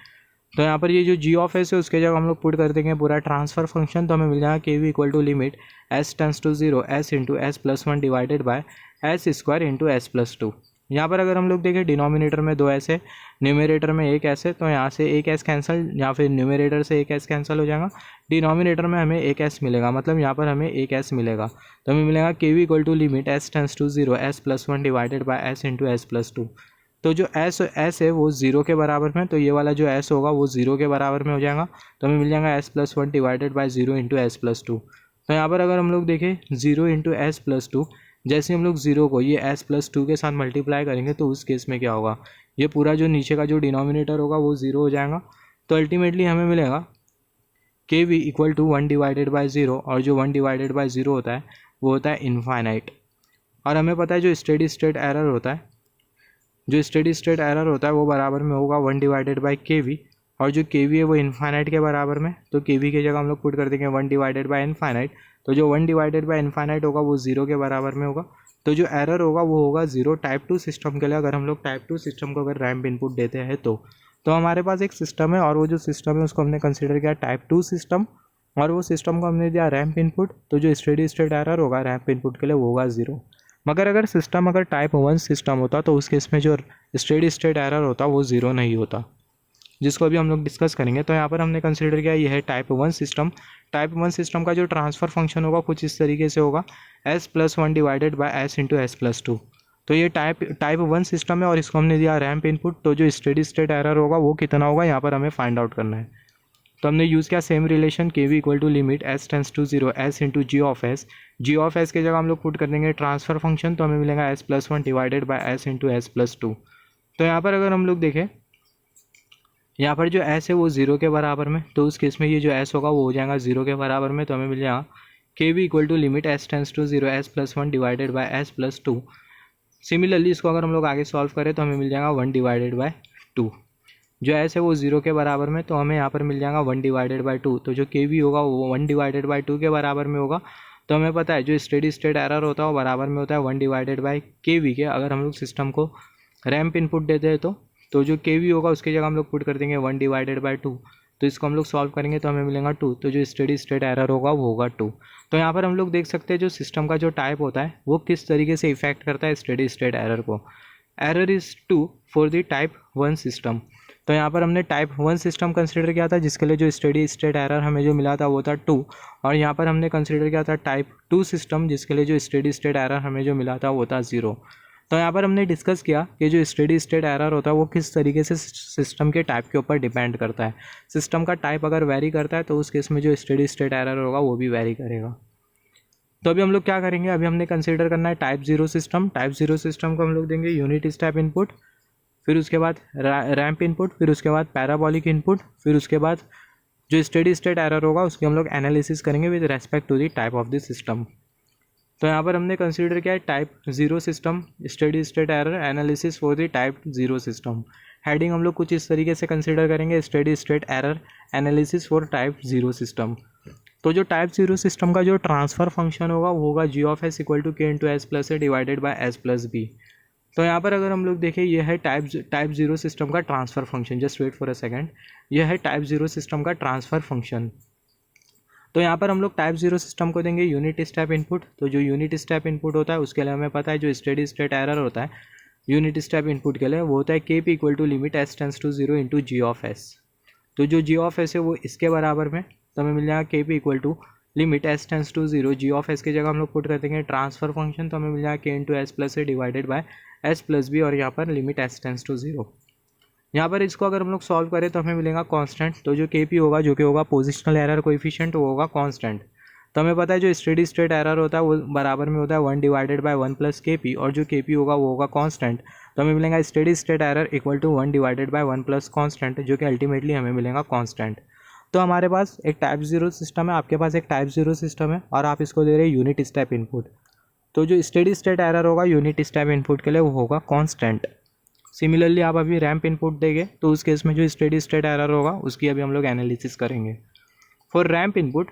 तो यहाँ पर ये जो जी ऑफ एस है उसके जगह हम लोग पुट कर देंगे पूरा ट्रांसफ़र फंक्शन। तो हमें मिल जाएगा KV equal to limit s tends to 0 s into S plus 1 divided by s square into S plus 2। यहाँ पर अगर हम लोग देखें डिनोमिनेटर में 2 एस है, न्यूमरेटर में 1 एस है, तो यहाँ से 1 एस कैंसिल या फिर न्यूमरेटर से 1 एस कैंसिल हो जाएगा। डिनोमिनेटर में हमें 1 एस मिलेगा, मतलब यहाँ पर हमें 1 एस मिलेगा। तो हमें मिलेगा KV equal to limit s tends to 0 s plus 1 divided by s into S plus 2। तो जो एस है वो 0 के बराबर में, तो ये वाला जो एस होगा वो 0 के बराबर में हो जाएगा। तो हमें मिल जाएगा S plus 1 divided by 0 into S plus 2। तो यहाँ पर अगर हम लोग देखें 0 इंटू एस प्लस 2, जैसे हम लोग 0 को ये s प्लस 2 के साथ मल्टीप्लाई करेंगे तो उस केस में क्या होगा, ये पूरा जो नीचे का जो डिनोमिनेटर होगा वो 0 हो जाएगा। तो अल्टीमेटली हमें मिलेगा KV equal to 1 divided by 0, और जो 1 डिवाइडेड बाय 0 होता है वो होता है इनफाइनाइट। और हमें पता है जो स्टेडी स्टेट एरर होता है वो बराबर में होगा 1 डिवाइडेड बाय KV, और जो KV है वो इनफाइनाइट के बराबर में। तो KV की जगह हम लोग पुट कर देंगे 1 डिवाइडेड बाय इनफाइनाइट। तो जो 1 डिवाइडेड बाय इनफाइनाइट होगा वो 0 के बराबर में होगा। तो जो एरर होगा वो होगा 0। टाइप 2 सिस्टम के लिए अगर हम लोग टाइप 2 सिस्टम को अगर रैम्प इनपुट देते हैं तो हमारे पास एक सिस्टम है, और वो जो सिस्टम है उसको हमने कंसिडर किया टाइप 2 सिस्टम, और वो सिस्टम को हमने दिया रैम्प इनपुट। तो जो स्टेडी स्टेट एरर होगा रैम्प इनपुट के लिए वो होगा 0। मगर अगर सिस्टम अगर टाइप 1 सिस्टम होता तो उस केस में जो स्टेडी स्टेट एरर होता वो 0 नहीं होता, जिसको अभी हम लोग डिस्कस करेंगे। तो यहाँ पर हमने कंसिडर किया ये है टाइप 1 सिस्टम। टाइप 1 सिस्टम का जो ट्रांसफ़र फंक्शन होगा कुछ इस तरीके से होगा s plus 1 divided by s into S plus 2। तो ये टाइप 1 सिस्टम है और इसको हमने दिया रैम्प इनपुट। तो जो स्टेडी स्टेट एरर होगा वो कितना होगा यहाँ पर हमें फाइंड आउट करना है। तो हमने यूज़ किया same relation KV equal to limit s tends to 0 s into ji of s. G of S की जगह हम लोग पुट कर देंगे ट्रांसफ़र फंक्शन। तो हमें मिलेगा s plus 1 divided by s into S plus 2। तो यहाँ पर अगर हम लोग देखें यहाँ पर जो s है वो 0 के बराबर में, तो उस केस में ये जो s होगा वो हो जाएगा 0 के बराबर में। तो हमें मिल जाएगा KV equal to limit s tends to 0 s plus 1 divided by s plus 2। Similarly इसको अगर हम लोग आगे सॉल्व करें तो हमें मिल जाएगा 1 डिवाइडेड बाय 2। जो s है वो 0 के बराबर में, तो हमें यहाँ पर मिल जाएगा 1 डिवाइडेड बाय 2। तो जो KV होगा वो 1 डिवाइडेड बाय 2 के बराबर में होगा। तो हमें पता है जो स्टेडी स्टेट एरर होता है वो बराबर में होता है 1 डिवाइडेड बाय KV के। अगर हम लोग सिस्टम को रैम्प इनपुट देते हैं तो जो KV होगा उसकी जगह हम लोग पुट कर देंगे 1 डिवाइडेड बाय 2। तो इसको हम लोग सॉल्व करेंगे तो हमें मिलेगा 2, तो जो स्टेडी स्टेट एरर होगा वो होगा 2। तो यहाँ पर हम लोग देख सकते हैं जो सिस्टम का जो टाइप होता है वो किस तरीके से इफेक्ट करता है स्टेडी स्टेट एरर को। Error is 2 for the type 1 system. तो यहाँ पर हमने टाइप 1 सिस्टम कंसिडर किया था जिसके लिए जो स्टेडी स्टेट एरर हमें जो मिला था वो था 2, और यहाँ पर हमने कंसिडर किया था टाइप 2 सिस्टम जिसके लिए जो स्टेडी स्टेट एरर हमें जो मिला था वो था 0। तो यहाँ पर हमने डिस्कस किया कि जो स्टेडी स्टेट एरर होता है वो किस तरीके से सिस्टम के टाइप के ऊपर डिपेंड करता है। सिस्टम का टाइप अगर वेरी करता है तो उस केस में जो स्टेडी स्टेट एरर होगा वो भी वेरी करेगा। तो अभी हम लोग क्या करेंगे, अभी हमने कंसीडर करना है टाइप 0 सिस्टम। टाइप 0 सिस्टम को हम लोग देंगे यूनिट स्टेप इनपुट, फिर उसके बाद रैंप इनपुट, फिर उसके बाद पैराबोलिक इनपुट, फिर उसके बाद जो स्टेडी स्टेट एरर होगा उसकी हम लोग एनालिसिस करेंगे with respect to the type of the system. तो यहाँ पर हमने कंसीडर किया है type 0 system steady state error analysis for the type 0 system. Heading हम लोग कुछ इस तरीके से कंसीडर करेंगे, steady state error analysis for type 0 system. तो जो टाइप 0 सिस्टम का जो ट्रांसफ़र फंक्शन होगा वो होगा G of s equal to K into S plus A divided by s plus B. तो यहाँ पर अगर हम लोग देखें ये है टाइप 0 सिस्टम का transfer function. Just wait for a second, यह है टाइप 0 सिस्टम का ट्रांसफ़र फंक्शन। तो यहाँ पर हम लोग टाइप 0 सिस्टम को देंगे यूनिट स्टेप इनपुट। तो जो यूनिट स्टेप इनपुट होता है उसके लिए हमें पता है जो स्टेडी स्टेट एरर होता है यूनिट स्टेप इनपुट के लिए वो होता है K P equal to limit s tends to 0 into ji of S. तो जो जी ऑफ एस है वो इसके बराबर में, तो हमें मिल जाएगा K P equal to limit s tends to 0, G of S की जगह हम लोग पुट कर देंगे ट्रांसफर फंक्शन, तो हमें मिल जाएगा K into S plus A divided by s plus B, और यहाँ पर लिमिट एस टेंस टू 0। यहाँ पर इसको अगर हम लोग सॉल्व करें तो हमें मिलेगा कांस्टेंट। तो जो के पी होगा जो कि होगा पोजिशनल एरर कोएफिशिएंट वो होगा कांस्टेंट। तो हमें पता है जो स्टेडी स्टेट एरर होता है वो बराबर में होता है 1 divided by 1 plus K P, और जो के पी होगा वो होगा कांस्टेंट। तो हमें मिलेगा steady state error equal to 1 divided by 1 plus constant, जो कि अल्टीमेटली हमें मिलेगा कांस्टेंट। तो हमारे पास एक टाइप 0 सिस्टम है, आपके पास एक टाइप 0 सिस्टम है, और आप इसको दे रहे हैं यूनिट स्टेप इनपुट। तो जो स्टेडी स्टेट एरर होगा यूनिट स्टेप इनपुट के लिए वो होगा कांस्टेंट। सिमिलरली आप अभी रैंप इनपुट देंगे तो उस केस में जो स्टेडी स्टेट एरर होगा उसकी अभी हम लोग एनालिसिस करेंगे। फॉर रैंप इनपुट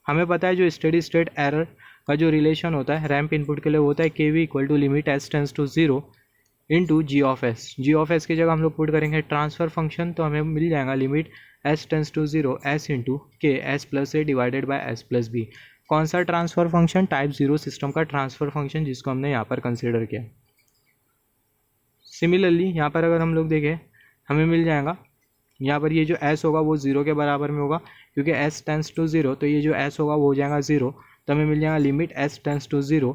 हमें पता है जो स्टेडी स्टेट एरर का जो रिलेशन होता है रैंप इनपुट के लिए होता है K V equal to limit s tends to 0 into ji of s. G of S की जगह हम लोग पुट करेंगे ट्रांसफर फंक्शन, तो हमें मिल जाएगा limit s tends to 0 s into K s plus A divided by s plus b. कौन सा ट्रांसफर फंक्शन, टाइप 0 सिस्टम का ट्रांसफर फंक्शन जिसको हमने यहाँ पर कंसिडर किया। सिमिलरली यहाँ पर अगर हम लोग देखें हमें मिल जाएगा यहाँ पर ये जो s होगा वो 0 के बराबर में होगा, क्योंकि s टेंस टू 0, तो ये जो s होगा वो हो जाएगा 0। तो हमें मिल जाएगा लिमिट s टेंस टू 0,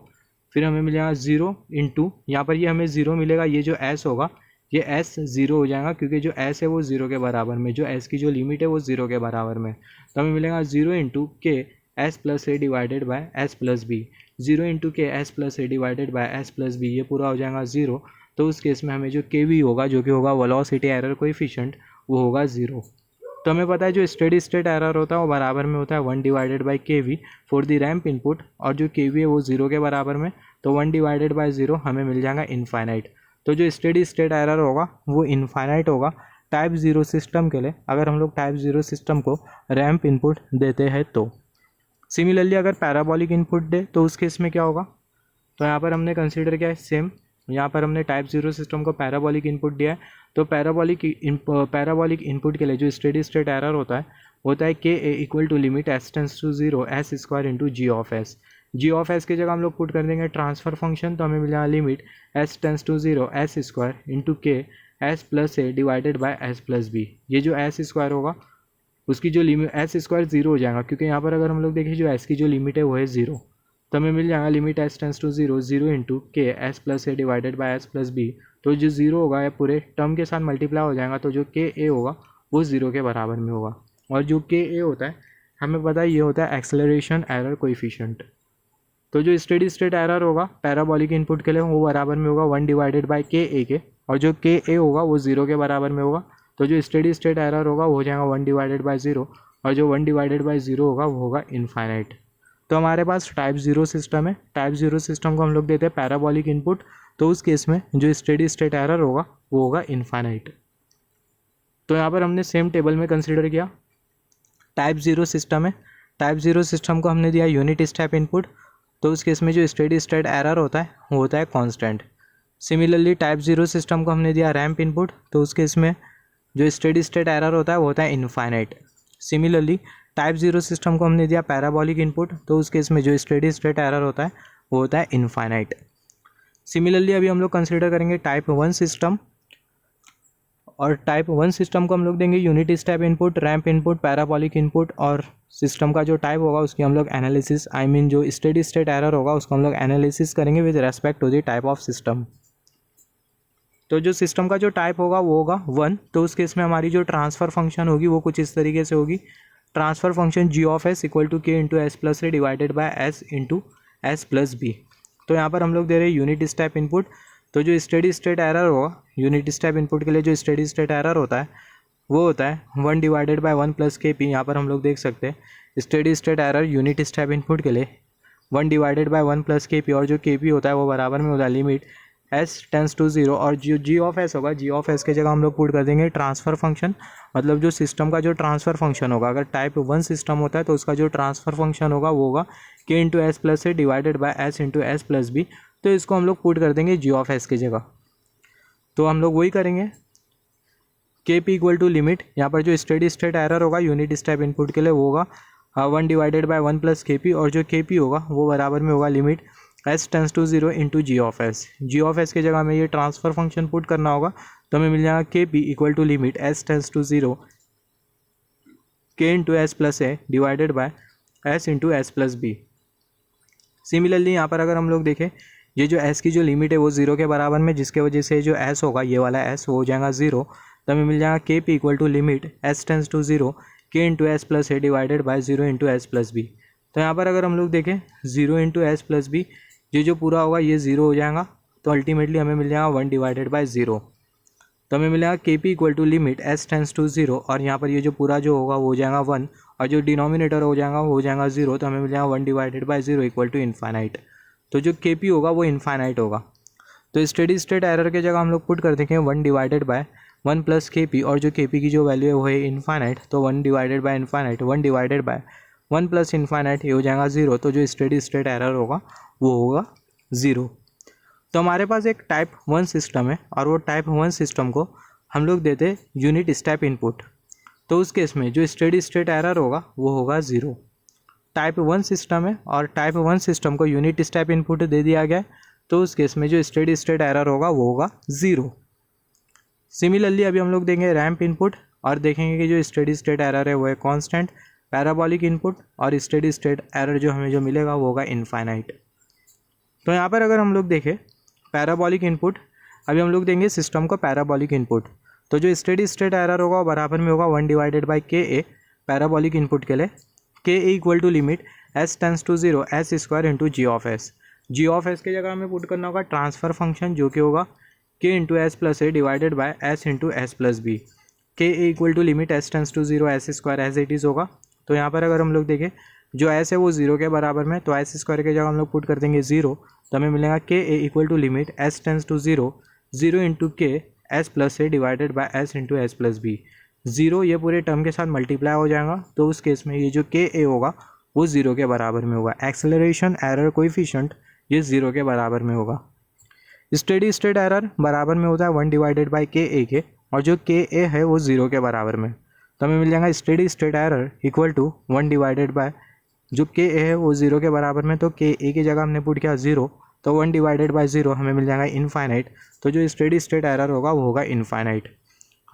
फिर हमें मिल जाएगा 0 इंटू यहाँ पर ये हमें 0 मिलेगा, ये जो s होगा ये s 0 हो जाएगा, क्योंकि जो s है वो 0 के बराबर में, जो s की जो लिमिट है वो 0 के बराबर में। तो हमें मिलेगा 0 into K s plus A divided by s plus b. 0 into K s plus A divided by s plus b, ये पूरा हो जाएगा 0। तो उस केस में हमें जो के वी होगा जो कि होगा वेलोसिटी एरर कोएफिशिएंट वो होगा 0। तो हमें पता है जो स्टेडी स्टेट एरर होता है वो बराबर में होता है 1 divided by K V for the ramp input, और जो के वी है वो 0 के बराबर में, तो 1 डिवाइडेड बाई 0 हमें मिल जाएगा इनफाइनाइट। तो जो स्टेडी स्टेट एरर होगा वो इनफाइनाइट होगा टाइप 0 सिस्टम के लिए, अगर हम लोग टाइप 0 सिस्टम को रैंप इनपुट देते हैं तो। सिमिलरली अगर पैराबोलिक इनपुट दे तो उस केस में क्या होगा, तो यहाँ पर हमने कंसिडर किया है सेम, यहाँ पर हमने टाइप 0 सिस्टम को पैराबोलिक इनपुट दिया है। तो पैराबोलिक इनपुट के लिए जो स्टेडी स्टेट एरर होता है K a equal to limit s tends to 0 s square into ji of s. G of S की जगह हम लोग पुट कर देंगे ट्रांसफर फंक्शन, तो हमें मिल जाएगा limit s tends to 0 s square into K s plus A divided by s plus b. ये जो एस स्क्वायर होगा उसकी जो लिमिट एस स्क्वायर 0 हो जाएगा, क्योंकि यहाँ पर अगर हम लोग देखें जो एस की जो लिमिट है वो है 0, तो हमें मिल जाएगा limit s tends to 0 into K s plus A divided by s plus B. तो जो 0 होगा ये पूरे टर्म के साथ मल्टीप्लाई हो जाएगा, तो जो के ए होगा वो 0 के बराबर में होगा। और जो के ए होता है हमें पता है ये होता है एक्सेलरेशन एरर कोएफिशिएंट। तो जो स्टेडी स्टेट एरर होगा पैराबोलिक इनपुट के लिए वो बराबर में होगा 1 डिवाइडेड बाई के ए के, और जो के ए होगा वो 0 के बराबर में होगा। तो जो स्टेडी स्टेट एरर होगा वो हो जाएगा 1 डिवाइडेड बाई 0, और जो 1 डिवाइडेड बाई 0 होगा वो होगा इनफाइनाइट। तो हमारे पास टाइप 0 सिस्टम है, टाइप 0 सिस्टम को हम लोग देते हैं पैराबोलिक इनपुट, तो उस केस में जो स्टेडी स्टेट एरर होगा वो होगा इनफाइनाइट। तो यहाँ पर हमने सेम टेबल में कंसिडर किया टाइप 0 सिस्टम है, टाइप 0 सिस्टम को हमने दिया यूनिट स्टेप इनपुट, तो उस केस में जो स्टेडी स्टेट एरर होता है वो होता है कांस्टेंट। सिमिलरली टाइप 0 सिस्टम को हमने दिया रैंप इनपुट, तो उस केस में जो स्टेडी स्टेट एरर होता है वो होता है इनफाइनाइट। सिमिलरली टाइप 0 सिस्टम को हमने दिया पैराबॉलिक इनपुट, तो उस केस में जो स्टेडी स्टेट एरर होता है वो होता है इनफाइनाइट। सिमिलरली अभी हम लोग कंसिडर करेंगे टाइप 1 सिस्टम, और टाइप 1 सिस्टम को हम लोग देंगे unit step input, ramp input, parabolic input, और सिस्टम का जो टाइप होगा उसकी हम लोग एनालिसिस, जो स्टेडी स्टेट एरर होगा उसको हम लोग एनालिसिस करेंगे with respect to the type of system. तो जो सिस्टम का जो टाइप होगा वो होगा 1, तो उस केस में हमारी जो ट्रांसफ़र फंक्शन होगी वो कुछ इस तरीके से होगी, transfer function ji of s equal to K into S plus A divided by s into S plus B. तो यहाँ पर हम लोग दे रहे हैं यूनिट स्टेप इनपुट, तो जो स्टेडी स्टेट एरर होगा यूनिट स्टेप इनपुट के लिए जो स्टेडी स्टेट एरर होता है वो होता है 1 divided by 1 plus K P. यहाँ पर हम लोग देख सकते हैं steady state error unit step input के लिए 1 divided by 1 plus K P, और जो के पी होता है वो बराबर में होता है लिमिट एस टेंस टू 0, और जो जी ऑफ एस होगा जी ऑफ एस के जगह हम लोग पुट कर देंगे ट्रांसफ़र फंक्शन, मतलब जो सिस्टम का जो ट्रांसफ़र फंक्शन होगा, अगर टाइप 1 सिस्टम होता है तो उसका जो ट्रांसफ़र फंक्शन होगा वो होगा K into S plus A divided by s into S plus B. तो इसको हम लोग पुट कर देंगे जी ऑफ एस की जगह। तो हम लोग वही करेंगे के पी इक्वल टू लिमिट, यहाँ पर जो स्टेडी स्टेट एरर होगा यूनिट स्टेप इनपुट के लिए वो होगा 1 divided by 1 plus K P, और जो के पी होगा वो बराबर में होगा limit s tends to 0 into ji of s. G of S की जगह हमें ये ट्रांसफ़र फंक्शन पुट करना होगा, तो हमें मिल जाएगा K P equal to limit s tends to 0 K into S plus A divided by s into S plus B. Similarly यहाँ पर अगर हम लोग देखें ये जो s की जो लिमिट है वो 0 के बराबर में, जिसके वजह से जो s होगा ये वाला s वो हो जाएगा 0, तो हमें मिल जाएगा K P equal to limit s tends to 0 K into S plus A divided by 0 into S plus B. तो यहाँ पर अगर हम लोग देखें 0 इंटू एस प्लस बी, ये जो पूरा होगा ये 0 हो जाएगा, तो अल्टीमेटली हमें मिल जाएगा 1 डिवाइडेड बाय 0, तो हमें मिलेगा K P equal to limit s tends to 0, और यहाँ पर ये जो पूरा जो होगा वो हो जाएगा 1, और जो डिनोमिनेटर हो जाएगा वो हो जाएगा 0, तो हमें मिल जाएगा 1 divided by 0 equal to infinite. तो जो के पी होगा वो इनफाइनाइट होगा। तो स्टेडी स्टेट एरर के जगह हम लोग पुट कर देंगे 1 divided by 1 plus K P, और जो के पी की जो वैल्यू है वो है इनफाइनाइट, तो 1 divided bye infinite 1 divided by 1 plus infinite ये हो जाएगा 0, तो जो स्टेडी स्टेट एरर होगा वो होगा 0। तो हमारे पास एक टाइप 1 सिस्टम है, और वो टाइप 1 सिस्टम को हम लोग देते हैं यूनिट स्टेप इनपुट, तो उस केस में जो स्टेडी स्टेट एरर होगा वो होगा 0। टाइप 1 सिस्टम है और टाइप 1 सिस्टम को यूनिट स्टेप इनपुट दे दिया गया है, तो उस केस में जो स्टेडी स्टेट एरर होगा वो होगा 0। सिमिलरली अभी हम लोग देंगे रैंप इनपुट, और देखेंगे कि जो स्टेडी स्टेट एरर है वो है कांस्टेंट, पैराबॉलिक इनपुट, और स्टेडी स्टेट एरर जो हमें जो मिलेगा वो होगा इनफाइनाइट। तो यहाँ पर अगर हम लोग देखें पैराबॉलिक इनपुट, अभी हम लोग देंगे सिस्टम को पैराबॉलिक इनपुट, तो जो स्टेडी स्टेट एरर होगा वो बराबर में होगा 1 डिवाइडेड बाई के ए पैराबॉलिक इनपुट के लिए, K a equal to limit s tends to 0 s square into ji of s. G of S की जगह हमें पुट करना होगा ट्रांसफ़र फंक्शन जो कि होगा K into S plus A divided by s into S plus b. K a equal to limit s tends to 0 s square as it is होगा। तो यहाँ पर अगर हम लोग देखें जो एस है वो 0 के बराबर में, तो एस स्क्वायर की जगह हम लोग पुट कर देंगे 0, तो हमें मिलेगा K a equal to limit s tends to 0 into K s plus A divided by s into S plus b. 0 ये पूरे टर्म के साथ मल्टीप्लाई हो जाएगा, तो उस केस में ये जो के ए होगा वो 0 के बराबर में होगा। एक्सेलरेशन एरर कोएफिशिएंट ये 0 के बराबर में होगा। स्टेडी स्टेट एरर बराबर में होता है 1 डिवाइडेड बाई के ए के, और जो के ए है वो 0 के बराबर में, तो हमें मिल जाएगा steady state error equal to 1 divided by जो के ए है वो 0 के बराबर में, तो के ए की जगह हमने पुट किया 0, तो 1 डिवाइडेड बाय 0 हमें मिल जाएगा इनफाइनाइट। तो जो स्टेडी स्टेट एरर होगा वो होगा इनफाइनाइट।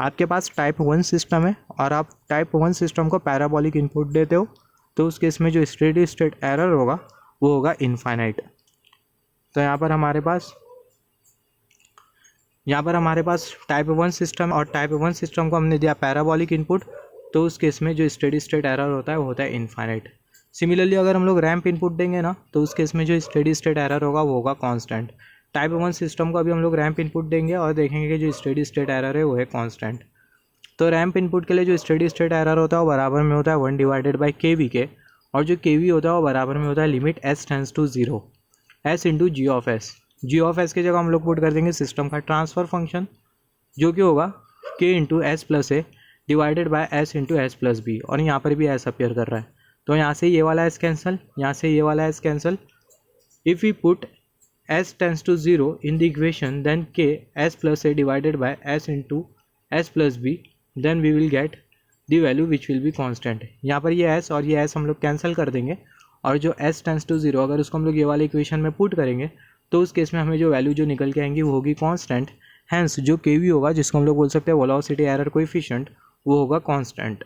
आपके पास टाइप 1 सिस्टम है और आप टाइप 1 सिस्टम को पैराबॉलिक इनपुट देते हो, तो उस केस में जो स्टेडी स्टेट एरर होगा वो होगा इनफाइनाइट। तो यहाँ पर हमारे पास टाइप 1 सिस्टम और टाइप 1 सिस्टम को हमने दिया पैराबॉलिक इनपुट, तो उस केस में जो स्टेडी स्टेट एरर होता है वो होता है इनफाइनाइट। सिमिलरली अगर हम लोग रैंप इनपुट देंगे ना, तो उस केस में जो स्टेडी स्टेट एरर होगा वो होगा कांस्टेंट। टाइप 1 सिस्टम को अभी हम लोग रैंप इनपुट देंगे और देखेंगे कि जो स्टेडी स्टेट एरर है वो है कांस्टेंट। तो रैंप इनपुट के लिए जो स्टेडी स्टेट एरर होता है वो बराबर में होता है 1 डिवाइडेड बाई के वी के, और जो के वी होता है वो बराबर में होता है limit s tends to 0 s into ji of s. G of S की जगह हम लोग पुट कर देंगे सिस्टम का ट्रांसफ़र फंक्शन जो कि होगा K into S plus A divided by s into S plus B, और यहाँ पर भी एस अपीयर कर रहा है, तो यहाँ से ये वाला एस कैंसिल, यहाँ से ये वाला s cancel. If we put s tends to 0 in the equation, then k s plus a divided by s into s plus b, then we will get the value which will be constant. यहाँ पर ये एस और ये एस हम लोग कैंसिल कर देंगे और जो एस टेंस टू 0 अगर उसको हम लोग ये वाले इक्वेशन में पुट करेंगे तो उस केस में हमें जो वैल्यू जो निकल के आएंगी वो होगी कॉन्स्टेंट। हैंस जो के वी होगा जिसको हम लोग बोल सकते हैं वेलोसिटी एरर कोएफिशिएंट वो होगा कॉन्स्टेंट।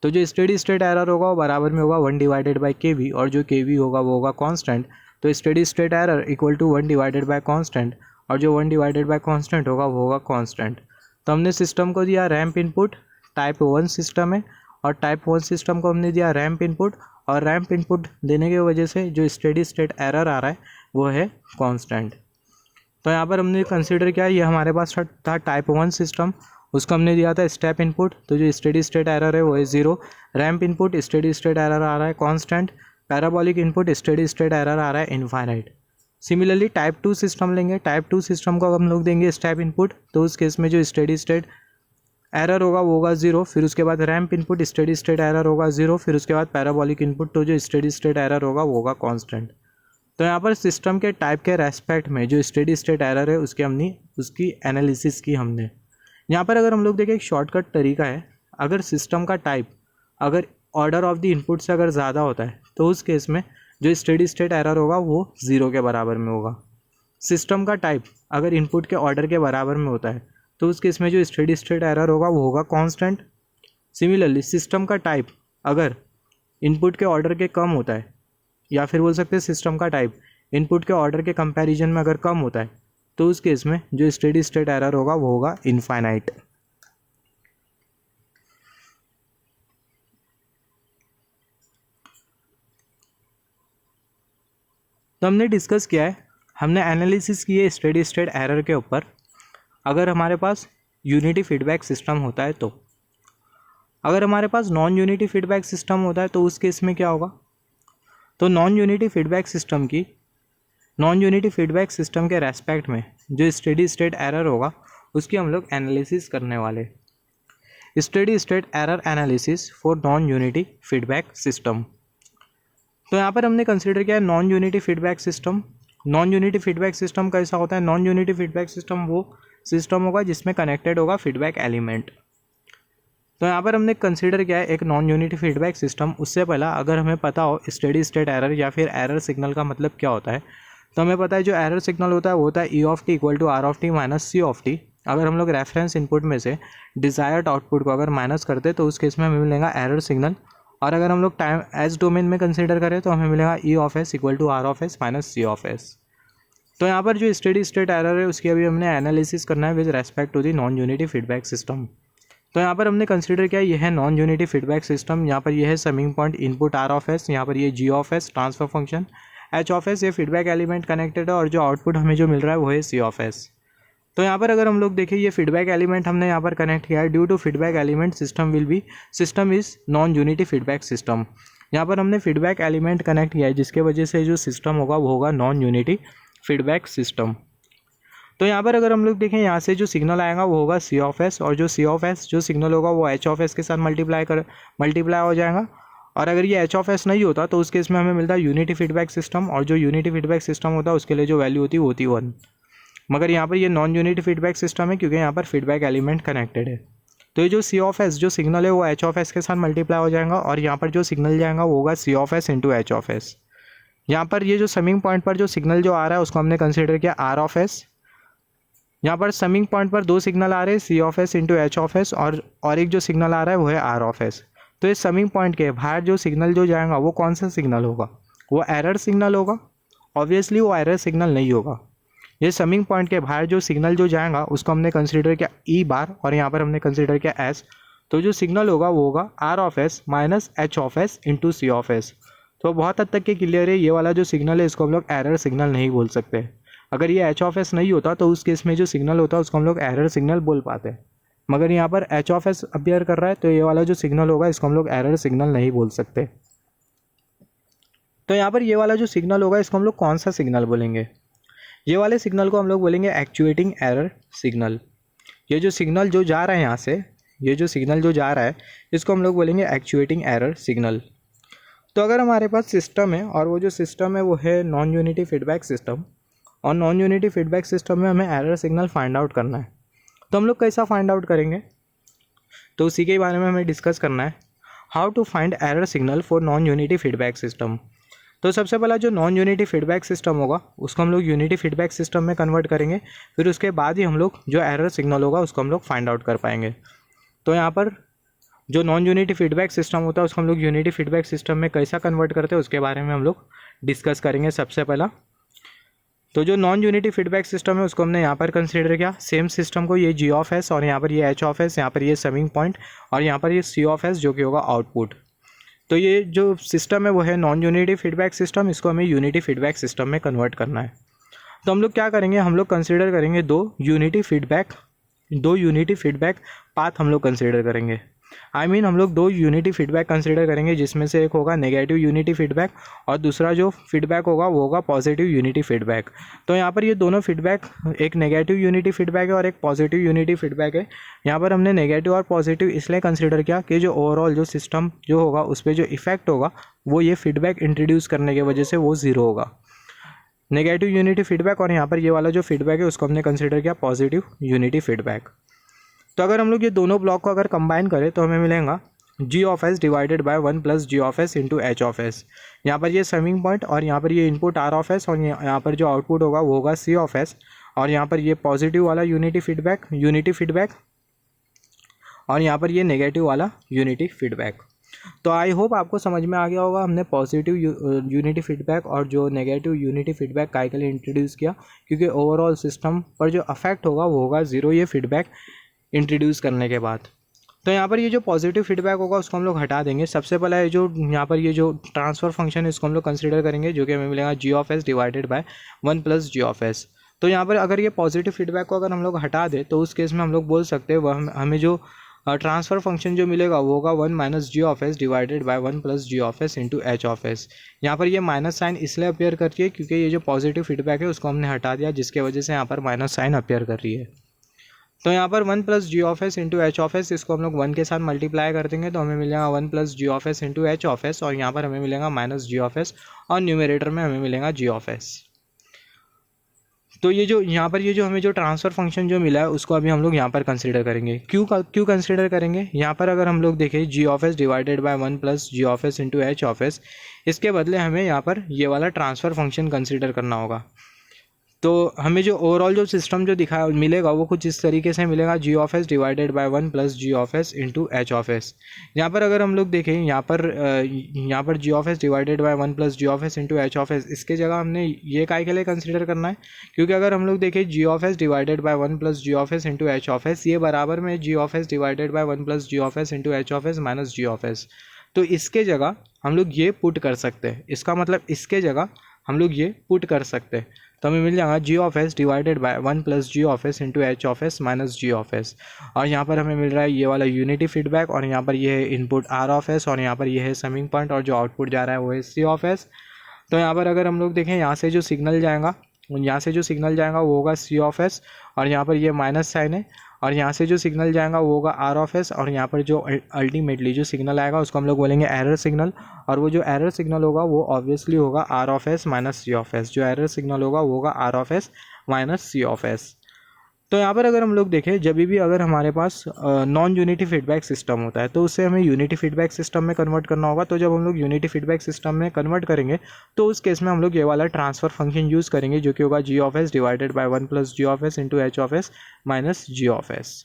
तो जो स्टेडी स्टेट एरर होगा वो बराबर में होगा 1 डिवाइडेड बाई के वी और जो के वी होगा वो होगा कॉन्स्टेंट। तो steady state error equal to 1 divided by constant और जो 1 डिवाइडेड बाई कॉन्स्टेंट होगा वो होगा कॉन्स्टेंट। तो हमने सिस्टम को दिया रैंप इनपुट, टाइप 1 सिस्टम है और टाइप 1 सिस्टम को हमने दिया रैंप इनपुट और रैंप इनपुट देने की वजह से जो स्टेडी स्टेट एरर आ रहा है वो है कांस्टेंट। तो यहाँ पर हमने कंसीडर किया ये हमारे पास था टाइप 1 सिस्टम, उसको हमने दिया था स्टेप इनपुट। तो जो स्टेडी स्टेट एरर है वो है 0, ramp input steady state error आ रहा है constant, parabolic input steady state error आ रहा है इनफाइनाइट। सिमिलरली टाइप 2 सिस्टम लेंगे, टाइप 2 सिस्टम को हम लोग देंगे स्टेप इनपुट, तो उस केस में जो स्टेडी स्टेट एरर होगा वो होगा 0, फिर उसके बाद ramp input steady state error होगा 0, फिर उसके बाद पैराबोलिक इनपुट, तो जो स्टेडी स्टेट एरर होगा वो होगा कांस्टेंट। तो यहाँ पर सिस्टम के टाइप के रेस्पेक्ट में जो स्टेडी स्टेट एरर है उसकी एनालिसिस की हमने। यहाँ पर अगर हम लोग देखें एक शॉर्टकट तरीका है, अगर सिस्टम का टाइप अगर ऑर्डर ऑफ द इनपुट से अगर ज़्यादा होता है तो उस केस में जो स्टेडी स्टेट एरर होगा वो 0 के बराबर में होगा। सिस्टम का टाइप अगर इनपुट के ऑर्डर के बराबर में होता है तो उस केस में जो स्टेडी स्टेट एरर होगा वो होगा कांस्टेंट। सिमिलरली सिस्टम का टाइप अगर इनपुट के ऑर्डर के कम होता है या फिर बोल सकते हैं सिस्टम का टाइप इनपुट के ऑर्डर के कंपैरिजन में अगर कम होता है तो उस केस में जो स्टेडी स्टेट एरर होगा वो होगा इनफाइनाइट। तो हमने डिस्कस किया है, हमने एनालिसिस की है स्टेडी स्टेट एरर के ऊपर अगर हमारे पास यूनिटी फीडबैक सिस्टम होता है तो। अगर हमारे पास नॉन यूनिटी फीडबैक सिस्टम होता है तो उस केस में क्या होगा, तो नॉन यूनिटी फीडबैक सिस्टम के रेस्पेक्ट में जो स्टेडी स्टेट एरर होगा उसकी हम लोग एनालिसिस करने वाले। Steady state error analysis for non unity feedback system. तो यहाँ पर हमने कंसिडर किया non unity feedback system. Non unity feedback system कैसा होता है, नॉन यूनिटी फीडबैक सिस्टम वो सिस्टम होगा जिसमें कनेक्टेड होगा फीडबैक एलिमेंट। तो यहाँ पर हमने कंसिडर किया है एक नॉन यूनिटी फीडबैक सिस्टम। उससे पहला अगर हमें पता हो स्टेडी स्टेट एरर या फिर एरर सिग्नल का मतलब क्या होता है, तो हमें पता है जो एरर सिग्नल होता है वो होता है ई of t equal to are of t minus C of t. अगर हम लोग रेफरेंस इनपुट में से डिज़ायर्ड आउटपुट को अगर माइनस करते तो उस केस में हमें मिलेगा एरर सिग्नल। और अगर हम लोग टाइम एज डोमेन में कंसिडर करें तो हमें मिलेगा ई of s equal to are of S minus C of S. तो यहाँ पर जो स्टेडी स्टेट एरर है उसकी अभी हमने एनालिसिस करना है with respect to the non unity feedback system. तो यहाँ पर हमने कंसिडर किया यह है नॉन यूनिटी फीडबैक सिस्टम। यहाँ पर यह है summing point input R of S, यहाँ पर ये G of s transfer function H of s, ये फीडबैक एलिमेंट कनेक्टेड है और जो आउटपुट हमें जो मिल रहा है वो है सी ऑफ एस। तो यहाँ पर अगर हम लोग देखें ये फीडबैक एलिमेंट हमने यहाँ पर कनेक्ट किया है। Due to feedback element system is non unity feedback system. यहाँ पर हमने फीडबैक एलिमेंट कनेक्ट किया है जिसके वजह से जो सिस्टम होगा वो होगा नॉन यूनिटी फीडबैक सिस्टम। तो यहाँ पर अगर हम लोग देखें यहाँ से जो सिग्नल आएगा वो होगा सी ऑफ एस और जो सी ऑफ एस जो सिग्नल होगा वो एच ऑफ एस के साथ मल्टीप्लाई हो जाएगा। और अगर ये एच ऑफ एस नहीं होता तो उस केस में हमें मिलता है यूनिटी फीडबैक सिस्टम और जो यूनिटी फीडबैक सिस्टम होता है उसके लिए जो वैल्यू होती है वो होती 1। मगर यहाँ पर ये नॉन यूनिटी फीडबैक सिस्टम है क्योंकि यहाँ पर फीडबैक एलिमेंट कनेक्टेड है। तो ये जो सी ऑफ एस जो सिग्नल है वो एच ऑफ एस के साथ मल्टीप्लाई हो जाएगा और यहाँ पर जो सिग्नल जाएगा वो होगा C of S into H of S. यहाँ पर ये जो समिंग पॉइंट पर जो सिग्नल जो आ रहा है उसको हमने कंसिडर किया आर ऑफ एस। यहाँ पर समिंग पॉइंट पर दो सिग्नल आ रहे हैं C of S into H of S और एक जो सिग्नल आ रहा है वो है आर ऑफ एस। तो इस समिंग पॉइंट के बाहर जो सिग्नल जो जाएगा वो कौन सा सिग्नल होगा, वो एरर सिग्नल होगा। ऑब्वियसली वो एरर सिग्नल नहीं होगा। ये समिंग पॉइंट के बाहर जो सिग्नल जो जाएगा उसको हमने कंसिडर किया ई बार और यहाँ पर हमने कंसिडर किया एस। तो जो सिग्नल होगा वो होगा are of S minus H of S into C of S. तो बहुत हद तक के क्लियर है, ये वाला जो सिग्नल है इसको हम लोग एरर सिग्नल नहीं बोल सकते। अगर ये एच ऑफ एस नहीं होता तो उस केस में जो सिग्नल होता है उसको हम लोग एरर सिग्नल बोल पाते हैं। मगर यहाँ पर एच ऑफ एस अपीयर कर रहा है तो ये वाला जो सिग्नल होगा इसको हम लोग एरर सिग्नल नहीं बोल सकते। तो यहाँ पर ये वाला जो सिग्नल होगा इसको हम लोग कौन सा सिग्नल बोलेंगे, ये वाले सिग्नल को हम लोग बोलेंगे एक्चुएटिंग एरर सिग्नल। ये जो सिग्नल जो जा रहा है यहाँ से, ये जो सिग्नल जो जा रहा है इसको हम लोग बोलेंगे एक्चुएटिंग एरर सिग्नल। तो अगर हमारे पास सिस्टम है और वो जो सिस्टम है वो है नॉन यूनिटी फीडबैक सिस्टम और नॉन यूनिटी फीडबैक सिस्टम में हमें एरर सिग्नल फाइंड आउट करना है। तो हम लोग कैसा फाइंड आउट करेंगे, तो उसी के बारे में हमें डिस्कस करना है, how to find error signal for non unity feedback system. तो सबसे पहला जो नॉन यूनिटी फीडबैक सिस्टम होगा उसको हम लोग यूनिटी फीडबैक सिस्टम में कन्वर्ट करेंगे, फिर उसके बाद ही हम लोग जो एरर सिग्नल होगा उसको हम लोग फाइंड आउट कर पाएंगे। तो यहाँ पर जो नॉन यूनिटी फीडबैक सिस्टम होता है उसको हम लोग यूनिटी फीडबैक सिस्टम में कैसा कन्वर्ट करते हैं उसके बारे में हम लोग डिस्कस करेंगे सबसे पहला। तो जो नॉन यूनिटी फीडबैक सिस्टम है उसको हमने यहाँ पर कंसीडर किया, सेम सिस्टम को, ये जी ऑफ एस और यहाँ पर ये एच ऑफ एस, यहाँ पर ये समिंग पॉइंट और यहाँ पर ये सी ऑफ एस जो कि होगा आउटपुट। तो ये जो सिस्टम है वो है नॉन यूनिटी फीडबैक सिस्टम, इसको हमें यूनिटी फीडबैक सिस्टम में कन्वर्ट करना है। तो हम लोग क्या करेंगे, हम लोग कंसीडर करेंगे दो यूनिटी फीडबैक पाथ हम लोग कंसीडर करेंगे। हम लोग दो यूनिटी फीडबैक कंसीडर करेंगे, जिसमें से एक होगा नेगेटिव यूनिटी फीडबैक और दूसरा जो फीडबैक होगा वो होगा पॉजिटिव यूनिटी फीडबैक। तो यहाँ पर ये दोनों फीडबैक, एक नेगेटिव यूनिटी फीडबैक है और एक पॉजिटिव यूनिटी फीडबैक है। यहाँ पर हमने नेगेटिव और पॉजिटिव इसलिए कंसीडर किया कि जो ओवरऑल जो सिस्टम जो होगा उस पर जो इफेक्ट होगा वो ये फीडबैक इंट्रोड्यूस करने की वजह से वो ज़ीरो होगा, नेगेटिव यूनिटी फीडबैक। और यहाँ पर ये वाला जो फीडबैक है उसको हमने कंसीडर किया पॉजिटिव यूनिटी फीडबैक। तो अगर हम लोग ये दोनों ब्लॉक को अगर कंबाइन करें तो हमें मिलेगा G of S divided by 1 plus ji of S into H of S. यहाँ पर ये समिंग पॉइंट और यहाँ पर ये इनपुट आर ऑफ एस और यहाँ पर जो आउटपुट होगा वो होगा सी ऑफ एस, और यहाँ पर ये पॉजिटिव वाला यूनिटी फीडबैक और यहाँ पर ये नेगेटिव वाला यूनिटी फीडबैक। तो आई होप आपको समझ में आ गया होगा हमने पॉजिटिव यूनिटी फीडबैक और जो नेगेटिव यूनिटी फीडबैक काय के लिए इंट्रोड्यूस किया, क्योंकि ओवरऑल सिस्टम पर जो अफेक्ट होगा वो होगा ज़ीरो ये फीडबैक इंट्रोड्यूस करने के बाद। तो यहाँ पर ये जो पॉजिटिव फीडबैक होगा उसको हम लोग हटा देंगे। सबसे पहला ये जो यहाँ पर ये जो ट्रांसफ़र फंक्शन है इसको हम लोग कंसीडर करेंगे, जो कि हमें मिलेगा G of S divided by 1 plus ji of S. तो यहाँ पर अगर ये पॉजिटिव फीडबैक को अगर हम लोग हटा दें तो उस केस में हम लोग बोल सकते हैं वह हमें जो ट्रांसफ़र फंक्शन जो मिलेगा वो होगा 1 minus ji of S divided by 1 plus ji of S into H of S. यहाँ पर ये माइनस साइन इसलिए अपेयर कर रही है क्योंकि ये जो पॉजिटिव फीडबैक है उसको हमने हटा दिया, जिसके वजह से यहाँ पर माइनस साइन अपेयर कर रही है। तो यहाँ पर 1 plus ji of S into H of S, इसको हम लोग 1 के साथ मल्टीप्लाई कर देंगे तो हमें मिलेगा 1 plus ji of S into H of S, और यहाँ पर हमें मिलेगा माइनस जी ऑफ एस और न्यूमरेटर में हमें मिलेगा जी ऑफ एस। तो ये जो यहाँ पर ये जो हमें जो ट्रांसफ़र फंक्शन जो मिला है उसको अभी हम लोग यहाँ पर कंसीडर करेंगे। क्यों कंसीडर करेंगे, यहाँ पर अगर हम लोग देखें G of S divided by 1 plus ji of S into H of s, इसके बदले हमें यहाँ पर ये वाला ट्रांसफ़र फंक्शन कंसीडर करना होगा। तो हमें जो ओवरऑल जो सिस्टम जो मिलेगा वो कुछ इस तरीके से मिलेगा, G of S divided by 1 plus ji of S into H of S. यहाँ पर अगर हम लोग देखें यहाँ पर G of S divided by 1 plus ji of S into H of s, इसके जगह हमने ये काय के लिए कंसिडर करना है, क्योंकि अगर हम लोग देखें G of S divided by 1 plus ji of S into H of s, ये बराबर में G of S divided by 1 plus ji of S into H of S minus ji of S. तो इसके जगह हम लोग ये पुट कर सकते हैं, इसका मतलब इसके जगह हम लोग ये पुट कर सकते हैं। तो हमें मिल जाएगा G of S divided by 1 plus ji of S into H of S minus ji of S, और यहाँ पर हमें मिल रहा है ये वाला यूनिटी फीडबैक, और यहाँ पर ये है इनपुट आर ऑफ एस, और यहाँ पर ये है समिंग पॉइंट, और जो आउटपुट जा रहा है वो है सी ऑफ एस। तो यहाँ पर अगर हम लोग देखें यहाँ से जो सिग्नल जाएगा वो होगा सी ऑफ एस, और यहाँ पर ये माइनस साइन है, और यहाँ से जो सिग्नल जाएगा वो होगा आर ऑफ एस, और यहाँ पर जो अल्टीमेटली जो सिग्नल आएगा उसको हम लोग बोलेंगे एरर सिग्नल, और वो जो एरर सिग्नल होगा वो ऑब्वियसली होगा are of S minus C of S. जो एरर सिग्नल होगा वो होगा are of S minus C of S. तो यहाँ पर अगर हम लोग देखें जब भी अगर हमारे पास नॉन यूनिटी फीडबैक सिस्टम होता है तो उससे हमें यूनिटी फीडबैक सिस्टम में कन्वर्ट करना होगा। तो जब हम लोग यूनिटी फीडबैक सिस्टम में कन्वर्ट करेंगे तो उस केस में हम लोग ये वाला ट्रांसफ़र फंक्शन यूज़ करेंगे, जो कि होगा G of S divided by 1 plus ji of S into H of S minus ji of S.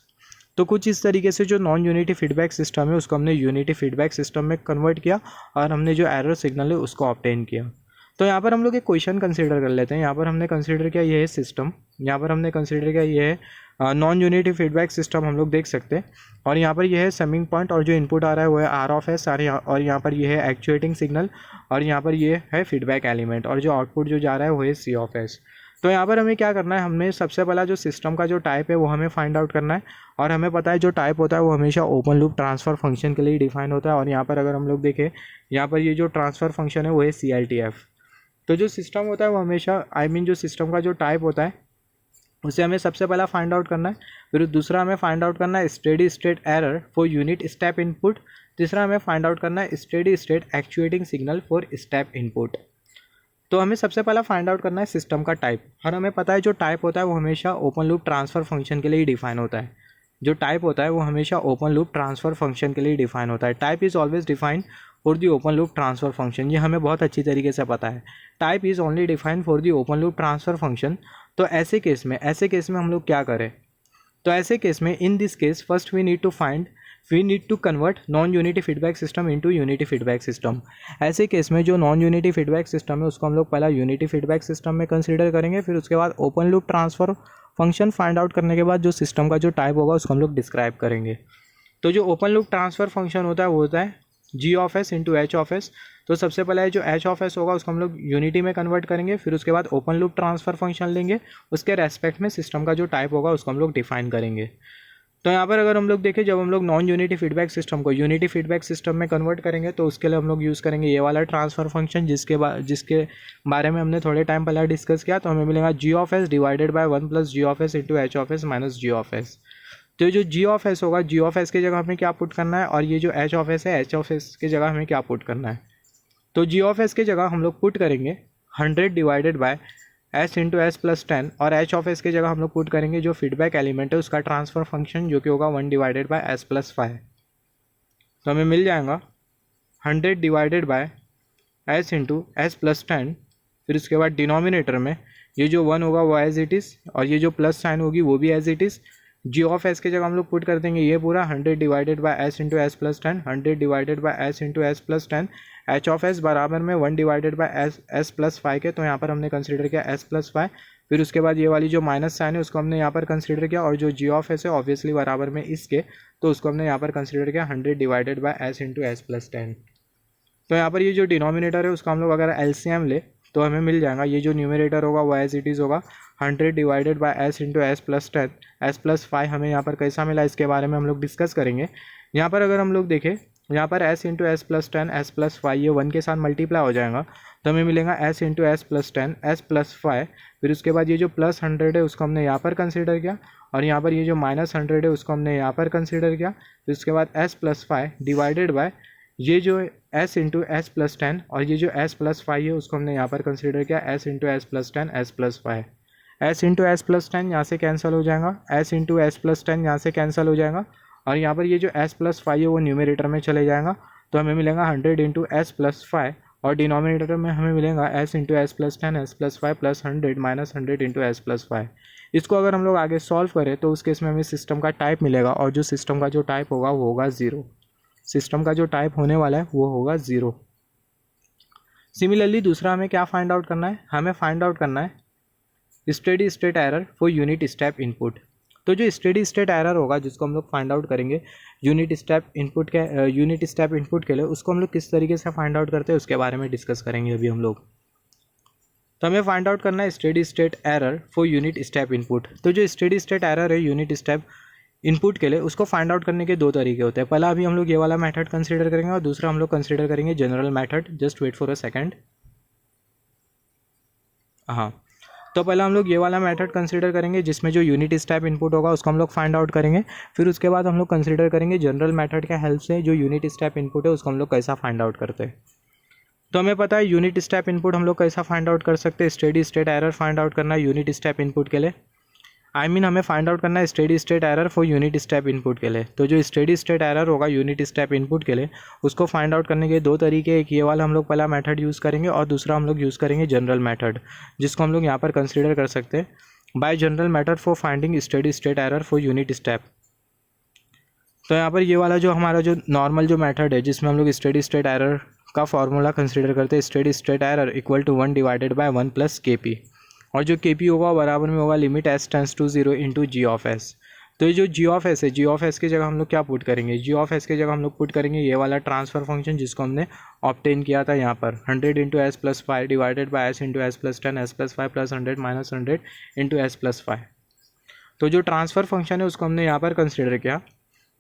तो कुछ इस तरीके से जो नॉन यूनिटी फीडबैक सिस्टम है उसको हमने यूनिटी फीडबैक सिस्टम में कन्वर्ट किया, और हमने जो एरर सिग्नल है उसको ऑब्टेन किया। तो यहाँ पर हम लोग एक क्वेश्चन कंसीडर कर लेते हैं। यहाँ पर हमने कंसीडर किया ये है सिस्टम, यहाँ पर हमने कंसीडर किया ये है नॉन यूनिटी फीडबैक सिस्टम, हम लोग देख सकते हैं। और यहाँ पर ये है समिंग पॉइंट, और जो इनपुट आ रहा है वो है आर ऑफ एस, और यहाँ पर ये है एक्चुएटिंग सिग्नल, और यहाँ पर ये है फीडबैक एलिमेंट, और जो आउटपुट जो जा रहा है वो है सी ऑफ एस। तो यहाँ पर हमें क्या करना है, हमें सबसे पहला जो सिस्टम का जो टाइप है वो हमें फाइंड आउट करना है, और हमें पता है जो टाइप होता है वो हमेशा ओपन लूप ट्रांसफ़र फंक्शन के लिए डिफाइन होता है। और यहाँ पर अगर हम लोग देखें यहाँ पर ये जो ट्रांसफ़र फंक्शन है वो है CLTF। तो जो सिस्टम होता है वो हमेशा जो सिस्टम का जो टाइप होता है उसे हमें सबसे पहला फाइंड आउट करना है, फिर दूसरा हमें फाइंड आउट करना है steady state error for unit step input, तीसरा हमें फाइंड आउट करना है steady state actuating signal for step input. तो हमें सबसे पहला फाइंड आउट करना है सिस्टम का टाइप, और हमें पता है जो टाइप होता है वो हमेशा ओपन लूप ट्रांसफ़र फंक्शन के लिए ही डिफाइन होता है। जो टाइप होता है वो हमेशा ओपन लूप ट्रांसफ़र फंक्शन के लिए डिफाइन होता है। Type is always defined for the open loop transfer function, ये हमें बहुत अच्छी तरीके से पता है। Type is only defined for the open loop transfer function. तो ऐसे केस में हम लोग क्या करें, तो ऐसे केस में in this case first we need to convert non unity feedback system into unity feedback system. ऐसे केस में जो नॉन यूनिटी फीडबैक सिस्टम है उसको हम लोग पहला यूनिटी फीडबैक सिस्टम में कंसीडर करेंगे, फिर उसके बाद open loop transfer function find out करने के बाद जो सिस्टम का जो टाइप होगा उसको हम लोग डिस्क्राइब करेंगे। तो जो ओपन लूप ट्रांसफ़र फंक्शन होता है वो होता है G of S into H of S. तो सबसे पहले जो एच ऑफ एस होगा उसको हम लोग यूनिटी में कन्वर्ट करेंगे, फिर उसके बाद ओपन लूप ट्रांसफ़र फंक्शन लेंगे, उसके रेस्पेक्ट में सिस्टम का जो टाइप होगा उसको हम लोग डिफाइन करेंगे। तो यहाँ पर अगर हम लोग देखें, जब हम लोग नॉन यूनिटी फीडबैक सिस्टम को यूनिटी फीडबैक सिस्टम में कन्वर्ट करेंगे तो उसके लिए हम लोग यूज़ करेंगे ये वाला ट्रांसफ़र फंक्शन जिसके बारे में हमने थोड़े टाइम पहले डिस्कस किया। तो हमें मिलेगा G of S divided by 1 plus ji of S into H of S minus ji of S. तो जो जी ऑफ एस होगा, जी ऑफ एस की जगह हमें क्या पुट करना है, और ये जो एच ऑफ एस है, एच ऑफ एस की जगह हमें क्या पुट करना है। तो जी ऑफ एस की जगह हम लोग पुट करेंगे 100 divided by s into S plus 10, और एच ऑफ एस की जगह हम लोग पुट करेंगे जो फीडबैक एलिमेंट है उसका ट्रांसफ़र फंक्शन जो कि होगा 1 डिवाइडेड बाय एस प्लस 5। तो हमें मिल जाएगा 100 divided by s into S plus 10, फिर उसके बाद डिनोमिनेटर में ये जो 1 होगा वो एज इट इज़, और ये जो प्लस साइन होगी वो भी as it is. G of S की जगह हम लोग पुट कर देंगे ये पूरा 100 divided by s into S plus 10, 100 divided by s into S plus 10, H of S बराबर में 1 डिवाइडेड बाय एस प्लस 5 के। तो यहाँ पर हमने कंसीडर किया एस प्लस 5, फिर उसके बाद ये वाली जो माइनस साइन है उसको हमने यहाँ पर कंसीडर किया, और जो जी ऑफ एस है ऑब्वियसली बराबर में इसके, तो उसको हमने यहाँ पर कंसीडर किया 100 divided by s into S plus 10। तो यहाँ पर ये जो डिनोमिनेटर है उसका हम लोग अगर एलसीएम ले तो हमें मिल जाएगा, ये जो न्यूमरेटर होगा वो एज इट इज़ होगा 100 divided by s into S plus 10, s plus 5 हमें यहाँ पर कैसा मिला इसके बारे में हम लोग डिस्कस करेंगे। यहाँ पर अगर हम लोग देखें, यहाँ पर S into S plus 10 s plus 5 ये 1 के साथ मल्टीप्लाई हो जाएगा, तो हमें मिलेगा S into S plus 10 s plus 5, फिर उसके बाद ये जो प्लस 100 है उसको हमने यहाँ पर कंसीडर किया, और यहाँ पर ये जो माइनस 100 है उसको हमने यहाँ पर कंसीडर किया, फिर उसके बाद एस प्लस 5 डिवाइडेड बाय ये जो s इंटू एस प्लस 10, और ये जो s प्लस 5 है उसको हमने यहाँ पर कंसीडर किया s into S plus 10 s plus 5। s into S plus 10 यहाँ से कैंसिल हो जाएगा, s इंटू एस प्लस 10 यहाँ से कैंसिल हो जाएगा, और यहाँ पर ये जो s प्लस 5 है वो न्यूमरेटर में चले जाएगा, तो हमें मिलेगा 100 इंटू एस प्लस 5, और डिनोमिनेटर में हमें मिलेगा s into S plus 10 s plus 5 plus 100 minus 100 into S plus 5। इसको अगर हम लोग आगे सॉल्व करें तो उस केस में हमें सिस्टम का टाइप मिलेगा, और जो सिस्टम का जो टाइप होगा वो होगा 0। सिस्टम का जो टाइप होने वाला है वो होगा 0। सिमिलरली दूसरा हमें क्या फाइंड आउट करना है, हमें फाइंड आउट करना है steady state error for unit step input. तो जो स्टेडी स्टेट एरर होगा जिसको हम लोग फाइंड आउट करेंगे यूनिट स्टेप इनपुट के लिए, उसको हम लोग किस तरीके से फाइंड आउट करते हैं उसके बारे में डिस्कस करेंगे अभी हम लोग। तो हमें फाइंड आउट करना है steady state error for unit step input. तो जो स्टेडी स्टेट एरर है यूनिट स्टेप इनपुट के लिए, उसको फाइंड आउट करने के दो तरीके होते हैं। पहला अभी हम लोग ये वाला मेथड कंसीडर करेंगे, और दूसरा हम लोग कंसीडर करेंगे general method. Just wait for a second. हाँ, तो पहले हम लोग ये वाला मेथड कंसीडर करेंगे जिसमें जो यूनिट स्टेप इनपुट होगा उसको हम लोग फाइंड आउट करेंगे, फिर उसके बाद हम लोग कंसीडर करेंगे जनरल मेथड के हेल्प से जो यूनिट स्टेप इनपुट है उसको हम लोग कैसा फाइंड आउट करते हैं। तो हमें पता है यूनिट स्टेप इनपुट हम लोग कैसा फाइंड आउट कर सकते हैं, steady state error find out करना है यूनिट स्टेप इनपुट के लिए। हमें फाइंड आउट करना है steady state error for unit step input के लिए। तो जो स्टेडी स्टेट एरर होगा यूनिट स्टेप इनपुट के लिए, उसको फाइंड आउट करने के दो तरीके, एक ये वाला हम लोग पहला मेथड यूज़ करेंगे, और दूसरा हम लोग यूज़ करेंगे जनरल मेथड, जिसको हम लोग यहाँ पर कंसीडर कर सकते हैं bye general method for finding steady state error for unit step. तो यहाँ पर ये वाला जो हमारा जो नॉर्मल जो मेथड है जिसमें हम लोग स्टेडी स्टेट एरर का फॉर्मूला कंसीडर करते हैं, steady state error equal to 1 divided by 1 plus KP, और जो KP होगा बराबर में होगा limit s tends to 0 into ji of S. तो ये जो जी ऑफ एस है, जी ऑफ एस की जगह हम लोग क्या पुट करेंगे, जी ऑफ एस की जगह हम लोग पुट करेंगे ये वाला ट्रांसफ़र फंक्शन जिसको हमने ऑब्टेन किया था यहाँ पर 100 into S plus 5 divided by s into S plus 10 s plus 5 plus 100 minus 100 into S plus 5। तो जो ट्रांसफ़र फंक्शन है उसको हमने यहाँ पर कंसिडर किया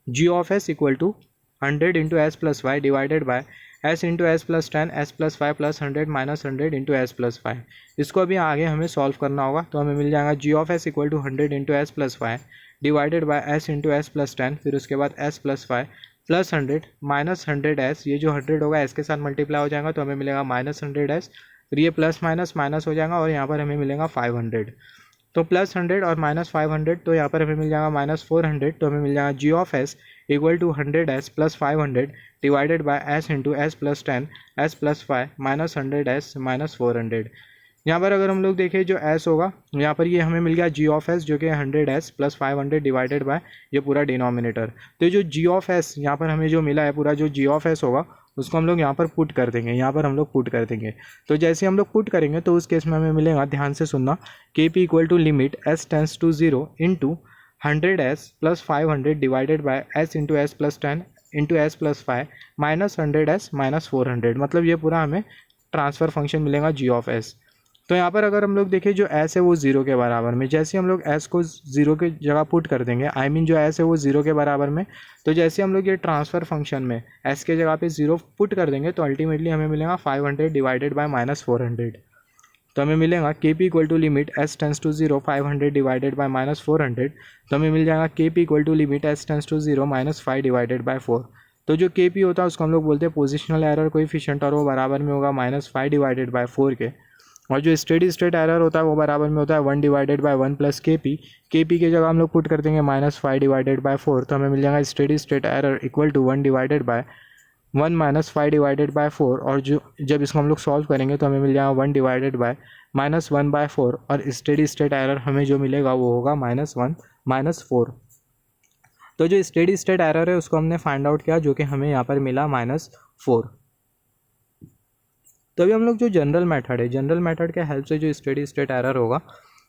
G of s equal to 100 into S plus 5 divided by s into S plus 10 s plus 5 plus 100 minus 100 into S plus 5। इसको अभी आगे हमें सॉल्व करना होगा, तो हमें मिल जाएगा G of s equal to 100 into S plus 5 divided by s into S plus 10, फिर उसके बाद s plus 5 plus 100 minus 100 s, ये जो 100 होगा एस के साथ मल्टीप्लाई हो जाएगा तो हमें मिलेगा माइनस 100 एस, फिर ये प्लस माइनस माइनस हो जाएगा और यहाँ पर हमें मिलेगा 500। तो +100 और -500, तो यहाँ पर हमें मिल जाएगा -400, तो हमें मिल जाएगा g(s) equal to 100s + 500 divided by s into s + 10 s + 5 -100s -400। यहाँ पर अगर हम लोग देखें जो s होगा, यहाँ पर ये हमें मिल गया g(s) जो कि 100s + 500 डिवाइडेड बाय ये पूरा डिनोमिनेटर। तो जो g(s) यहाँ पर हमें जो मिला है, पूरा जो g(s) होगा उसको हम लोग यहाँ पर पुट कर देंगे, यहाँ पर हम लोग पुट कर देंगे। तो जैसे हम लोग पुट करेंगे तो उस केस में हमें मिलेगा, ध्यान से सुनना, Kp equal to limit s tends to 0 into 100s + 500 divided by s into s + 10 into s + 5 -100s -400। मतलब ये पूरा हमें ट्रांसफ़र फंक्शन मिलेगा g(s). तो यहाँ पर अगर हम लोग देखें जो s है वो 0 के बराबर में, जैसे हम लोग s को 0 के जगह पुट कर देंगे, आई मीन जो s है वो 0 के बराबर में, तो जैसे हम लोग ये ट्रांसफ़र फंक्शन में s के जगह पे 0 पुट कर देंगे तो अल्टीमेटली हमें मिलेगा 500 डिवाइडेड बाय -400। तो हमें मिलेगा Kp equal to limit s tends to 0 500 divided by -400। तो हमें मिल जाएगा Kp equal to limit s tends to 0 -5 divided by 4। तो जो Kp होता है उसको हम लोग बोलते हैं पोजिशनल एरर कोएफिशिएंट, और वो बराबर में होगा -5 डिवाइडेड बाय 4 के। और जो स्टेडी स्टेट एरर होता है वो बराबर में होता है 1 डिवाइडेड बाय 1 + Kp। Kp की जगह हम लोग पुट कर देंगे -5 डिवाइडेड बाय 4, तो हमें मिल जाएगा steady state error equal to 1 divided by 1 -5 divided by 4। और जो जब इसको हम लोग सॉल्व करेंगे तो हमें मिल जाएगा 1 डिवाइडेड बाय -1/4, और स्टेडी स्टेट एरर हमें जो मिलेगा वो होगा -1 -4। तो जो स्टेडी स्टेट एरर है उसको हमने फाइंड आउट किया, जो कि हमें यहाँ पर मिला -4। तो अभी हम लोग जो जनरल मेथड है, जनरल मेथड के हेल्प से जो स्टेडी स्टेट एरर होगा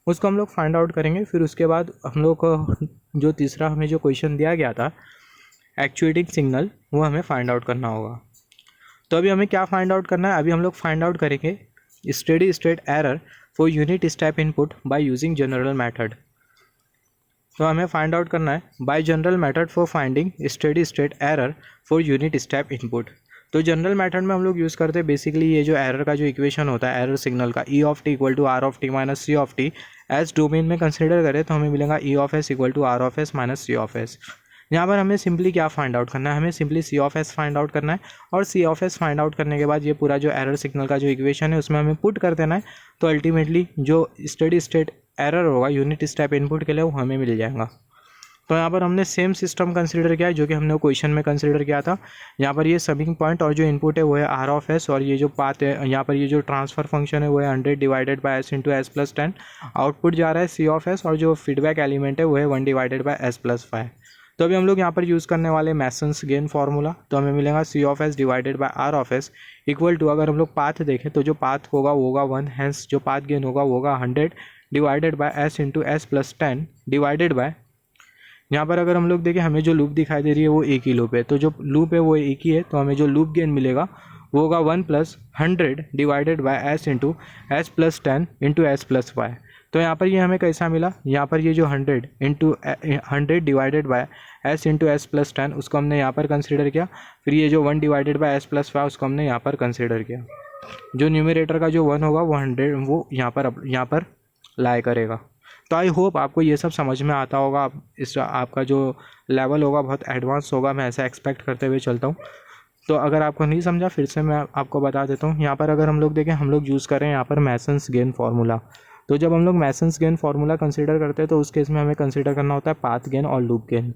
उसको हम लोग फाइंड आउट करेंगे। फिर उसके बाद हम लोग को जो तीसरा हमें जो क्वेश्चन दिया गया था एक्चुएटिंग सिग्नल, वो हमें फाइंड आउट करना होगा। तो अभी हमें क्या फाइंड आउट करना है, अभी हम लोग फाइंड आउट करेंगे steady state error for unit step input by using general method. तो हमें फाइंड आउट करना है bye general method for finding steady state error for unit step input. तो जनरल मेथड में हम लोग यूज़ करते हैं बेसिकली ये जो एरर का जो इक्वेशन होता है एरर सिग्नल का, E(t) equal to R(t) - C(t). S domain में कंसिडर करें तो हमें मिलेगा E(s) equal to R(s) - C(s). यहाँ पर हमें सिंपली क्या फाइंड आउट करना है, हमें सिंपली C(s) फाइंड आउट करना है, और C(s) फाइंड आउट करने के बाद ये पूरा जो एरर सिग्नल का जो इक्वेशन है उसमें हमें पुट कर देना है। तो अल्टीमेटली जो स्टेडी स्टेट एरर होगा यूनिट स्टेप इनपुट के लिए वो हमें मिल जाएगा। तो यहाँ पर हमने सेम सिस्टम कंसीडर किया है जो कि हमने क्वेश्चन में कंसीडर किया था। यहाँ पर ये समिंग पॉइंट और जो इनपुट है वो है R(s), और ये जो पाथ है यहाँ पर ये जो ट्रांसफ़र फंक्शन है वो है 100 divided by s into s + 10। Output जा रहा है C(s), और जो फीडबैक एलिमेंट है वो है 1 डिवाइडेड बाय s + 5। तो अभी हम लोग यहाँ पर यूज़ करने वाले मैसन्स गेन फार्मूला। तो हमें मिलेगा C(s) divided by R(s) equal to, अगर हम लोग पाथ देखें तो जो पाथ होगा वो होगा 1, हैंस जो पाथ गेन होगा वो होगा 100 divided by s into s + 10 divided bye, यहाँ पर अगर हम लोग देखें हमें जो लूप दिखाई दे रही है वो एक ही लूप है, तो जो लूप है वो एक ही है, तो हमें जो लूप गेन मिलेगा वो होगा 1 + 100 divided by s into s + 10 into s + 5। तो यहाँ पर ये हमें कैसा मिला, यहाँ पर ये जो 100 divided by s into s + 10 उसको हमने यहाँ पर कंसिडर किया। फिर ये जो 1 डिवाइडेड बाय s + 5 उसको हमने यहाँ पर कंसिडर किया। जो न्यूमरेटर का जो 1 होगा वो 100 वो यहाँ पर लाई करेगा। तो आई होप आपको ये सब समझ में आता होगा। आपका जो लेवल होगा बहुत एडवांस होगा, मैं ऐसा एक्सपेक्ट करते हुए चलता हूँ। तो अगर आपको नहीं समझा फिर से मैं आपको बता देता हूँ। यहाँ पर अगर हम लोग देखें, हम लोग यूज़ करें यहाँ पर मैसन्स गेन फार्मूला। तो जब हम लोग मैसन्स गेन फार्मूला कंसीडर करते हैं तो उस केस में हमें कंसीडर करना होता है पाथ गेन और लूप गेन।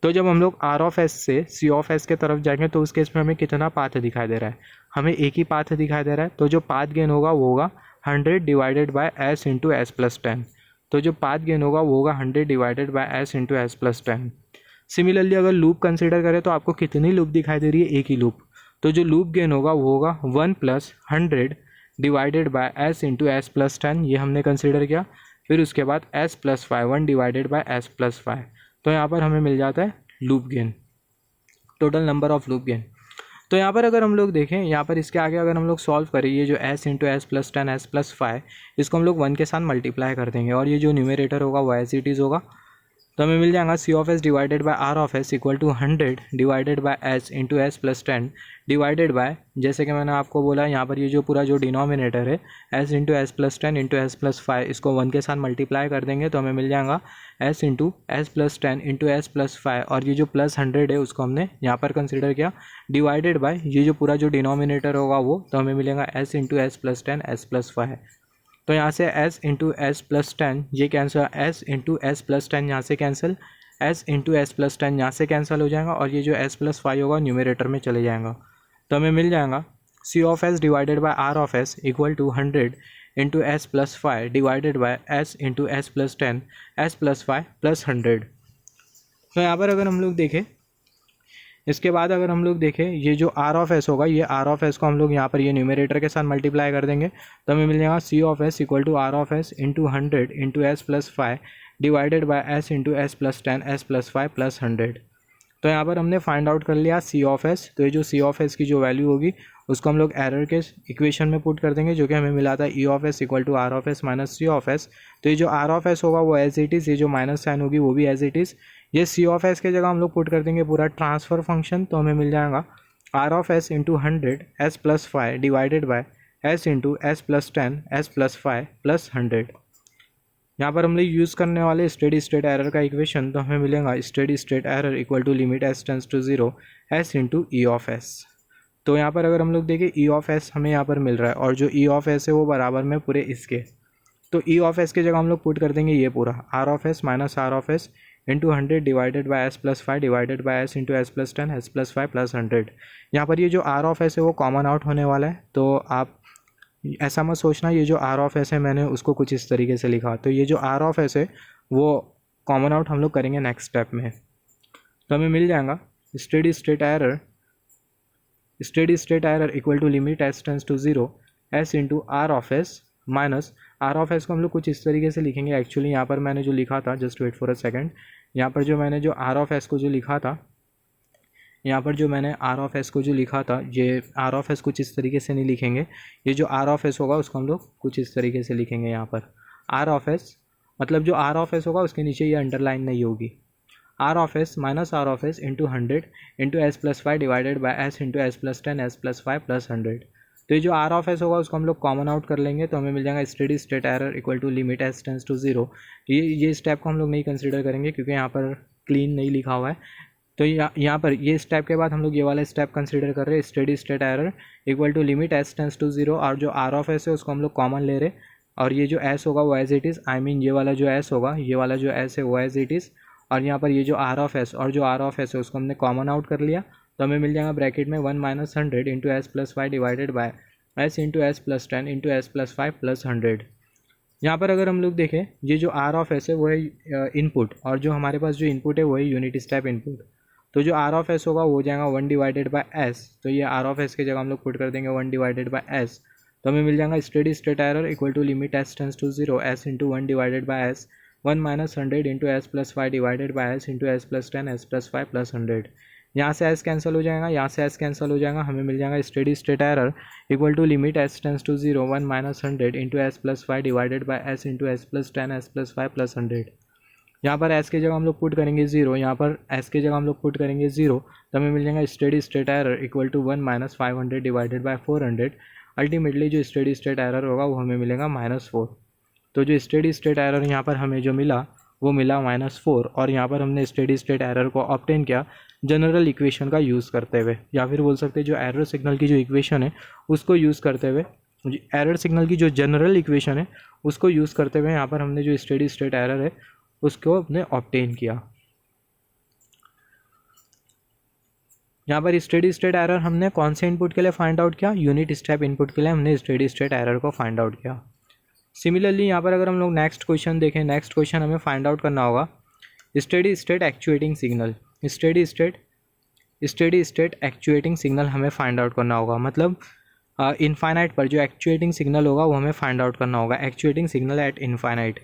तो जब हम लोग R(s) से C(s) के तरफ जाएंगे तो उस केस में हमें कितना पाथ दिखाई दे रहा है, हमें एक ही पाथ दिखाई दे रहा है। तो जो पाथ गेन होगा वो होगा 100 divided by s into s + 10। तो जो पाथ गेन होगा वो होगा 100 divided by s into s + 10। Similarly अगर लूप कंसीडर करें तो आपको कितनी लूप दिखाई दे रही है, एक ही लूप। तो जो लूप गेन होगा वो होगा 1 + 100 divided by s into s + 10, ये हमने कंसीडर किया। फिर उसके बाद s + 5 1 डिवाइडेड बाय s + 5। तो यहाँ पर हमें मिल जाता है loop gain, total number of loop gain. तो यहाँ पर अगर हम लोग देखें, यहाँ पर इसके आगे अगर हम लोग सॉल्व करें ये जो s इंटू s + 10 s + 5 इसको हम लोग 1 के साथ मल्टीप्लाई कर देंगे, और ये जो न्यूमरेटर होगा वो एज इट इज़ होगा। तो हमें मिल जाएगा C(s) divided by R(s) equal to 100 divided by s into s + 10 divided by, जैसे कि मैंने आपको बोला यहाँ पर ये जो पूरा जो डिनोमिनेटर है s into s + 10 into s + 5 इसको 1 के साथ मल्टीप्लाई कर देंगे तो हमें मिल जाएगा s into s + 10 into s + 5, और ये जो +100 है उसको हमने यहाँ पर कंसिडर किया डिवाइडेड बाय ये जो पूरा जो डिनोमिनेटर होगा वो, तो हमें मिलेगा s इंटू s + 10 s + 5। तो यहाँ से s इंटू एस प्लस 10 ये cancel, s into S plus 10 यहाँ से cancel, s into S plus 10 यहाँ से कैंसिल हो जाएगा और ये जो s प्लस 5 होगा न्यूमरेटर में चले जाएगा। तो हमें मिल जाएगा c of s divided by r of s equal to 100 into S plus 5 divided by s into S plus 10 s plus 5 plus 100। तो यहाँ पर अगर हम लोग देखें, इसके बाद अगर हम लोग देखें ये जो r ऑफ s होगा, ये r ऑफ s को हम लोग यहाँ पर ये न्यूमरेटर के साथ मल्टीप्लाई कर देंगे तो हमें मिल जाएगा c of s equal to r of s into 100 into S plus 5 divided by s into S plus 10 s plus 5 plus 100। तो यहाँ पर हमने फाइंड आउट कर लिया c ऑफ s। तो ये जो c ऑफ s की जो वैल्यू होगी उसको हम लोग एरर के इक्वेशन में पुट कर देंगे, जो कि हमें मिला था e of s equal to r of s minus c of s। तो ये जो r ऑफ s होगा वो एज इट इज़, ये जो माइनस साइन होगी वो भी एज इट इज़। ये c ऑफ s के जगह हम लोग पुट कर देंगे पूरा ट्रांसफ़र फंक्शन, तो हमें मिल जाएगा r of s into 100 s plus 5 divided by s into S plus 10 s plus 5 plus 100। यहाँ पर हम लोग यूज़ करने वाले स्टेडी स्टेट एरर का इक्वेशन, तो हमें मिलेगा steady state error equal to limit s tends to 0 s into E of s। तो यहाँ पर अगर हम लोग देखें e ऑफ s हमें यहाँ पर मिल रहा है और जो e ऑफ s है वो बराबर में पूरे इसके, तो e ऑफ s की जगह हम लोग पुट कर देंगे ये पूरा r of s minus r of s into 100 divided by s plus 5 divided by s into S plus 10 s plus 5 plus 100। यहाँ पर ये जो r ऑफ s है वो कॉमन आउट होने वाला है, तो आप ऐसा मत सोचना ये जो r ऑफ s है मैंने उसको कुछ इस तरीके से लिखा। तो ये जो r ऑफ s है वो कॉमन आउट हम लोग करेंगे नेक्स्ट स्टेप में। तो हमें मिल जाएगा steady state error equal to limit s tends to 0 s into r of s minus r of s को हम लोग कुछ इस तरीके से लिखेंगे। एक्चुअली यहाँ पर मैंने जो लिखा था, just wait for a second, यहाँ पर जो मैंने जो r ऑफ s को जो लिखा था, यहाँ पर जो मैंने r ऑफ s को जो लिखा था, ये r ऑफ s कुछ इस तरीके से नहीं लिखेंगे। ये जो r ऑफ s होगा उसको हम लोग कुछ इस तरीके से लिखेंगे। यहाँ पर r ऑफ s मतलब जो r ऑफ s होगा उसके नीचे ये अंडरलाइन नहीं होगी, r of s minus r of s into 100 into S plus 5 divided by s into S plus 10 s plus 5 plus 100। तो ये जो r ऑफ s होगा उसको हम लोग कॉमन आउट कर लेंगे, तो हमें मिल जाएगा steady state error equal to limit s tends to 0। ये स्टेप को हम लोग नहीं कंसिडर करेंगे क्योंकि यहाँ पर क्लीन नहीं लिखा हुआ है। तो यहाँ पर ये स्टेप के बाद हम लोग ये वाला स्टेप कंसिडर कर रहे हैं, steady state error equal to limit s tends to 0, और जो r ऑफ s है उसको हम लोग कॉमन ले रहे, और ये जो s होगा वो as it is, I mean ये वाला जो s होगा, ये वाला जो s है वो एज इट इज़, और यहाँ पर ये जो r ऑफ s और जो r ऑफ s है उसको हमने कॉमन आउट कर लिया। तो हमें मिल जाएगा ब्रैकेट में 1 minus 100 into S plus 5 divided by s into S plus 10 into S plus 5 plus 100। यहाँ पर अगर हम लोग देखें ये जो r ऑफ s है वो है इनपुट, और जो हमारे पास जो इनपुट है वो है यूनिट स्टेप इनपुट। तो जो r ऑफ s होगा वो हो जाएगा 1 डिवाइडेड बाय s, तो ये r ऑफ s की जगह हम लोग पुट कर देंगे 1 डिवाइडेड बाय s। तो हमें मिल जाएगा steady state error equal to limit s tends to 0 s into 1 divided by s 1 minus 100 into S plus 5 divided by s into S plus 10 s plus 5 plus 100। यहाँ से s कैंसिल हो जाएगा, यहाँ से s कैंसिल हो जाएगा, हमें मिल जाएगा steady state error equal to limit s tends to 0 1 minus 100 into S plus 5 divided by s into S plus 10 s plus 5 plus 100। यहाँ पर s की जगह हम लोग पुट करेंगे 0, यहाँ पर s की जगह हम लोग पुट करेंगे 0, तो हमें मिल जाएगा steady state error equal to 1 minus 500 divided by 400। Ultimately जो स्टेडी स्टेट एरर होगा वो हमें मिलेगा -4। तो जो स्टेडी स्टेट एरर यहाँ पर हमें जो मिला वो मिला -4, और यहाँ पर हमने स्टेडी स्टेट एरर को ऑब्टेन किया जनरल इक्वेशन का यूज़ करते हुए, या फिर बोल सकते हैं जो एरर सिग्नल की जो इक्वेशन है उसको यूज़ करते हुए, एरर सिग्नल की जो जनरल इक्वेशन है उसको यूज़ करते हुए यहाँ पर हमने जो स्टेडी स्टेट एरर है उसको हमने ऑब्टेन किया। यहाँ पर स्टेडी स्टेट एरर हमने कौन से इनपुट के लिए फाइंड आउट किया, यूनिट स्टेप इनपुट के लिए हमने स्टेडी स्टेट एरर को फाइंड आउट किया। सिमिलरली यहाँ पर अगर हम लोग नेक्स्ट क्वेश्चन देखें, नेक्स्ट क्वेश्चन हमें फाइंड आउट करना होगा steady state actuating signal. Steady state actuating signal हमें फाइंड आउट करना होगा, मतलब इनफाइनाइट पर जो एक्चुएटिंग सिग्नल होगा वो हमें फाइंड आउट करना होगा, एक्चुएटिंग सिग्नल एट इनफाइनाइट।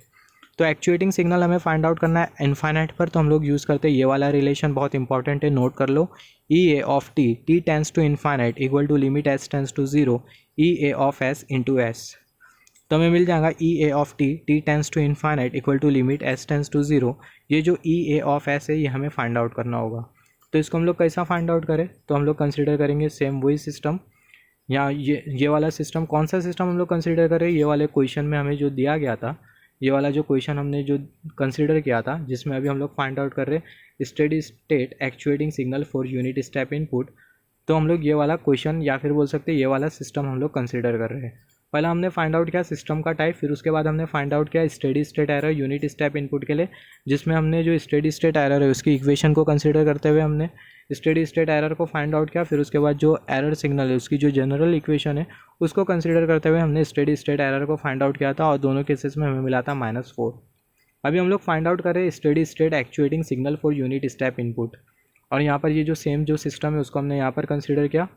तो एक्चुएटिंग सिग्नल हमें फाइंड आउट करना है इनफाइनाइट पर, तो हम लोग यूज़ करते हैं ये वाला रिलेशन, बहुत इंपॉर्टेंट है, नोट कर लो। E a of t tends to infinite equal to limit s tends to 0 E a of S into s. तो हमें मिल जाएगा E a of t tends to infinite equal to limit s tends to 0। ये जो ई ए ऑफ एस है ये हमें फाइंड आउट करना होगा। तो इसको हम लोग कैसा फाइंड आउट करें, तो हम लोग कंसिडर करेंगे सेम वही सिस्टम, या ये वाला सिस्टम। कौन सा सिस्टम हम लोग कंसिडर करें, ये वाले क्वेश्चन में हमें जो दिया गया था, ये वाला जो क्वेश्चन हमने जो कंसिडर किया था जिसमें अभी हम लोग फाइंड आउट कर रहे हैं steady state actuating signal for unit step input. तो हम लोग ये वाला क्वेश्चन या फिर बोल सकते हैं ये वाला सिस्टम हम लोग कंसिडर कर रहे हैं। पहले हमने फाइंड आउट किया सिस्टम का टाइप, फिर उसके बाद हमने फाइंड आउट किया steady state error unit step input के लिए, जिसमें हमने जो स्टेडी स्टेट एरर है उसकी इक्वेशन को कंसीडर करते हुए हमने स्टेडी स्टेट एरर को फाइंड आउट किया। फिर उसके बाद जो एरर सिग्नल है उसकी जो जनरल इक्वेशन है उसको कंसीडर करते हुए हमने स्टेडी स्टेट एरर को फाइंड आउट किया था, और दोनों केसेस में हमें मिला था -4। अभी हम लोग फाइंड आउट करें steady state actuating signal for unit step input, और यहाँ पर ये जो सेम जो सिस्टम है उसको हमने यहाँ पर कंसीडर किया।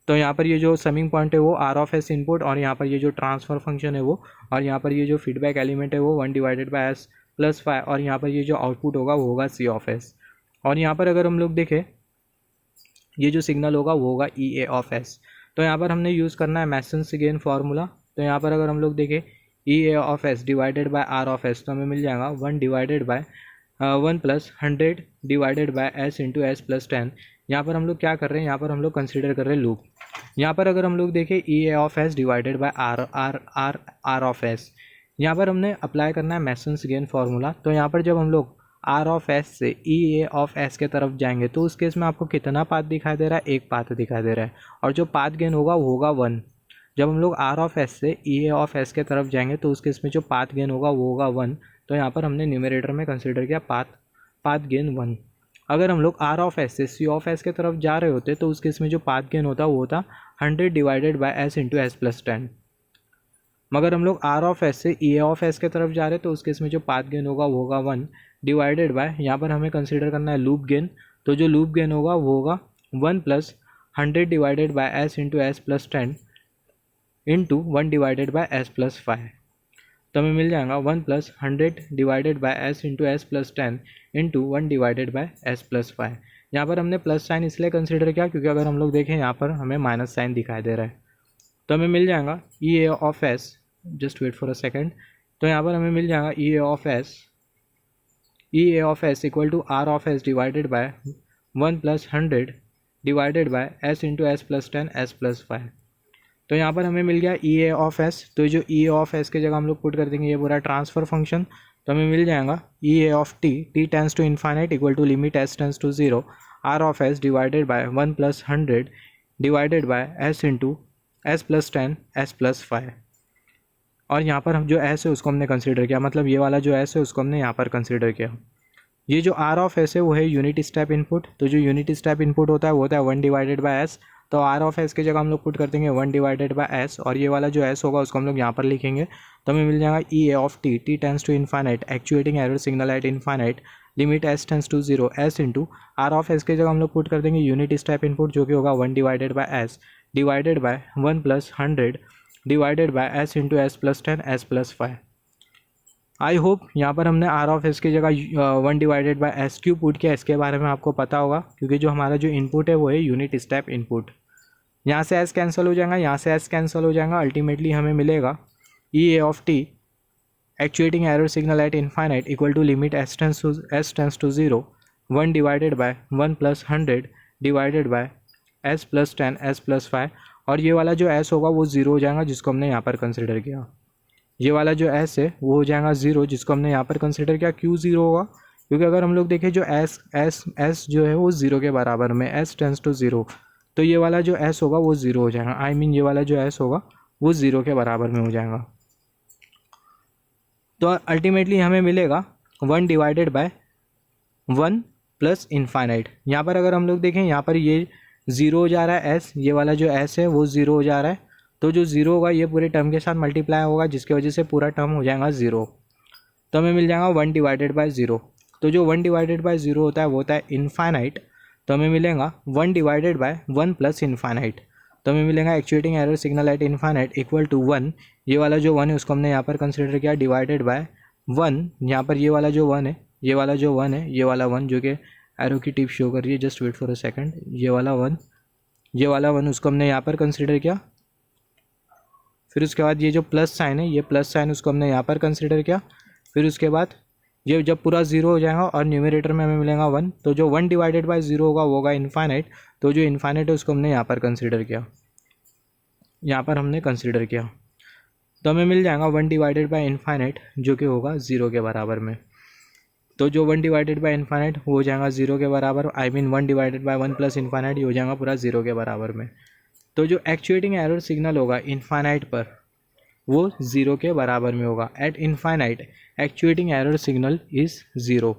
तो यहाँ पर ये जो समिंग पॉइंट है वो आर ऑफ एस इनपुट, और यहाँ पर ये जो ट्रांसफर फंक्शन है वो, और यहाँ पर ये जो फीडबैक एलिमेंट है वो 1/s + 5, और यहाँ पर ये जो आउटपुट होगा वो होगा सी ऑफ एस। और यहाँ पर अगर हम लोग देखें ये जो सिग्नल होगा वो होगा ई ए ऑफ एस। तो यहाँ पर हमने यूज़ करना है मैसन्स गेन फार्मूला। तो यहाँ पर अगर हम लोग देखें E a of S divided by are of S, तो हमें मिल जाएगा 1 + 100 divided by s into s + 10। यहाँ पर हम लोग क्या कर रहे हैं, यहाँ पर हम लोग कंसिडर कर रहे हैं लूप। यहाँ पर अगर हम लोग देखें E a of S divided by are of S, यहाँ पर हमने अप्लाई करना है मैसन्स गेन फार्मूला। तो यहाँ पर जब हम लोग आर ऑफ एस से ई ए ऑफ एस के तरफ जाएंगे तो उस केस में आपको कितना पाथ दिखाई दे रहा है, एक पाथ दिखाई दे रहा है, और जो पाथ गेन होगा वो होगा 1। जब हम लोग आर ऑफ एस से ई ए ऑफ एस के तरफ जाएंगे तो उस केस में जो पाथ गेन होगा वो होगा 1। तो यहाँ पर हमने न्यूमरेटर में कंसिडर किया पाथ गेन 1। अगर हम लोग आर ऑफ एस से सी ऑफ एस के तरफ जा रहे होते तो उस केस में जो पाथ गेन होता वो होता 100 divided by s into s + 10। मगर हम लोग आर ऑफ एस से ई ए ऑफ एस के तरफ जा रहे हैं तो उस केस में जो पाथ गेन होगा वो होगा 1 डिवाइडेड बाय, यहाँ पर हमें कंसिडर करना है लूप गेन। तो जो लूप गेन होगा वो होगा 1 + 100 divided by s into s + 10 into 1 divided by s + 5। तो हमें मिल जाएगा 1 + 100 divided by s into s + 10 into 1 divided by s + 5। यहाँ पर हमने प्लस साइन इसलिए कंसिडर किया क्योंकि अगर हम लोग देखें यहाँ पर हमें माइनस साइन दिखाई दे रहा है। तो हमें मिल जाएगा E a of s, just wait for a second. तो यहाँ पर हमें मिल जाएगा E a of s equal to are of S divided by 1 + 100 divided by s into s + 10 s + 5। तो यहाँ पर हमें मिल गया ई ए ऑफ एस। तो जो ई ए ऑफ एस की जगह हम लोग पुट कर देंगे ये पूरा ट्रांसफर फंक्शन। तो हमें मिल जाएगा E a of t tends to infinite equal to limit s tends to 0 R of S divided by 1 + 100 divided by s into s + 10 s + 5। और यहाँ पर हम जो एस है उसको हमने कंसिडर किया, मतलब ये वाला जो एस है उसको हमने यहाँ पर कंसिडर किया। ये जो आर ऑफ एस है वो है यूनिट स्टेप इनपुट। तो जो यूनिट स्टेप इनपुट होता है वो होता है 1 डिवाइडेड बाय एस। तो आर ऑफ एस की जगह हम लोग पुट कर देंगे 1 डिवाइडेड बाय एस, और ये वाला जो एस होगा उसको हम लोग यहाँ पर लिखेंगे। तो हमें मिल जाएगा E a of t tends to infinite actuating error signal at infinite limit s tends to 0 s into are of S की जगह हम लोग पुट कर देंगे यूनिट स्टेप इनपुट जो कि होगा 1 divided by s divided by 1 + 100 divided by s into s + 10 s + 5। I hope यहाँ पर हमने आर ऑफ एस की जगह 1 divided by S Q put किया, इसके बारे में आपको पता होगा क्योंकि जो हमारा जो इनपुट है वो है यूनिट स्टेप इनपुट। यहाँ से एस कैंसिल हो जाएगा, यहाँ से एस कैंसिल हो जाएगा, अल्टीमेटली हमें मिलेगा E a of t actuating error signal at infinite equal to limit s tends to 0 1 divided by 1 + 100 divided by s + 10 s + 5। और ये वाला जो एस होगा वो 0 हो जाएगा जिसको हमने यहाँ पर कंसिडर किया। ये वाला जो एस है वो हो जाएगा 0 जिसको हमने यहाँ पर कंसिडर किया। क्यों 0 होगा, क्योंकि अगर हम लोग देखें जो एस जो है वो 0 के बराबर में एस टेंस टू 0, तो ये वाला जो एस होगा वो 0 हो जाएगा। आई मीन ये वाला जो एस होगा वो 0 के बराबर में हो जाएगा। तो अल्टीमेटली हमें मिलेगा 1 डिवाइडेड बाय 1 + इन्फाइनाइट। यहाँ पर अगर हम लोग देखें यहाँ पर ये 0 हो जा रहा है एस, ये वाला जो एस है वो 0 हो जा रहा है। तो जो 0 होगा ये पूरे टर्म के साथ मल्टीप्लाई होगा जिसकी वजह से पूरा टर्म हो जाएगा 0। तो हमें मिल जाएगा 1 डिवाइडेड बाय 0। तो जो 1 डिवाइडेड बाय 0 होता है वो होता है इन्फाइनाइट। तो हमें मिलेगा 1 डिवाइडेड बाय 1 + इन्फाइनाइट। तो हमें मिलेगा actuating error signal at infinite equal to 1, ये वाला जो 1 है उसको हमने यहाँ पर कंसिडर किया, डिवाइडेड बाय 1, यहाँ पर ये वाला जो 1 है, ये वाला जो 1 है, ये वाला 1 जो कि एरो की टिप शो कर रही है, just wait for a second, ये वाला 1 उसको हमने यहाँ पर कंसिडर किया। फिर उसके बाद ये जो प्लस साइन है, ये प्लस साइन उसको हमने यहाँ पर कंसिडर किया। फिर उसके बाद ये जब पूरा 0 हो जाएगा और न्यूमरेटर में हमें मिलेगा 1, तो जो 1 डिवाइडेड बाय 0 होगा वो होगा इन्फाइनाइट। तो जो इन्फाइनाइट है उसको हमने यहाँ पर कंसिडर किया, यहाँ पर हमने कंसिडर किया। तो हमें मिल जाएगा 1 डिवाइडेड बाय इन्फाइनाइट जो कि होगा 0 के बराबर में। तो जो 1 डिवाइडेड बाय इन्फाइनाइट हो जाएगा 0 के बराबर, I mean 1 divided by 1 + infinite ये हो जाएगा पूरा 0 के बराबर में। तो जो एक्चुएटिंग एरर सिग्नल होगा इनफाइनाइट पर वो ज़ीरो के बराबर में होगा। Eight infinite actuating error signal is zero.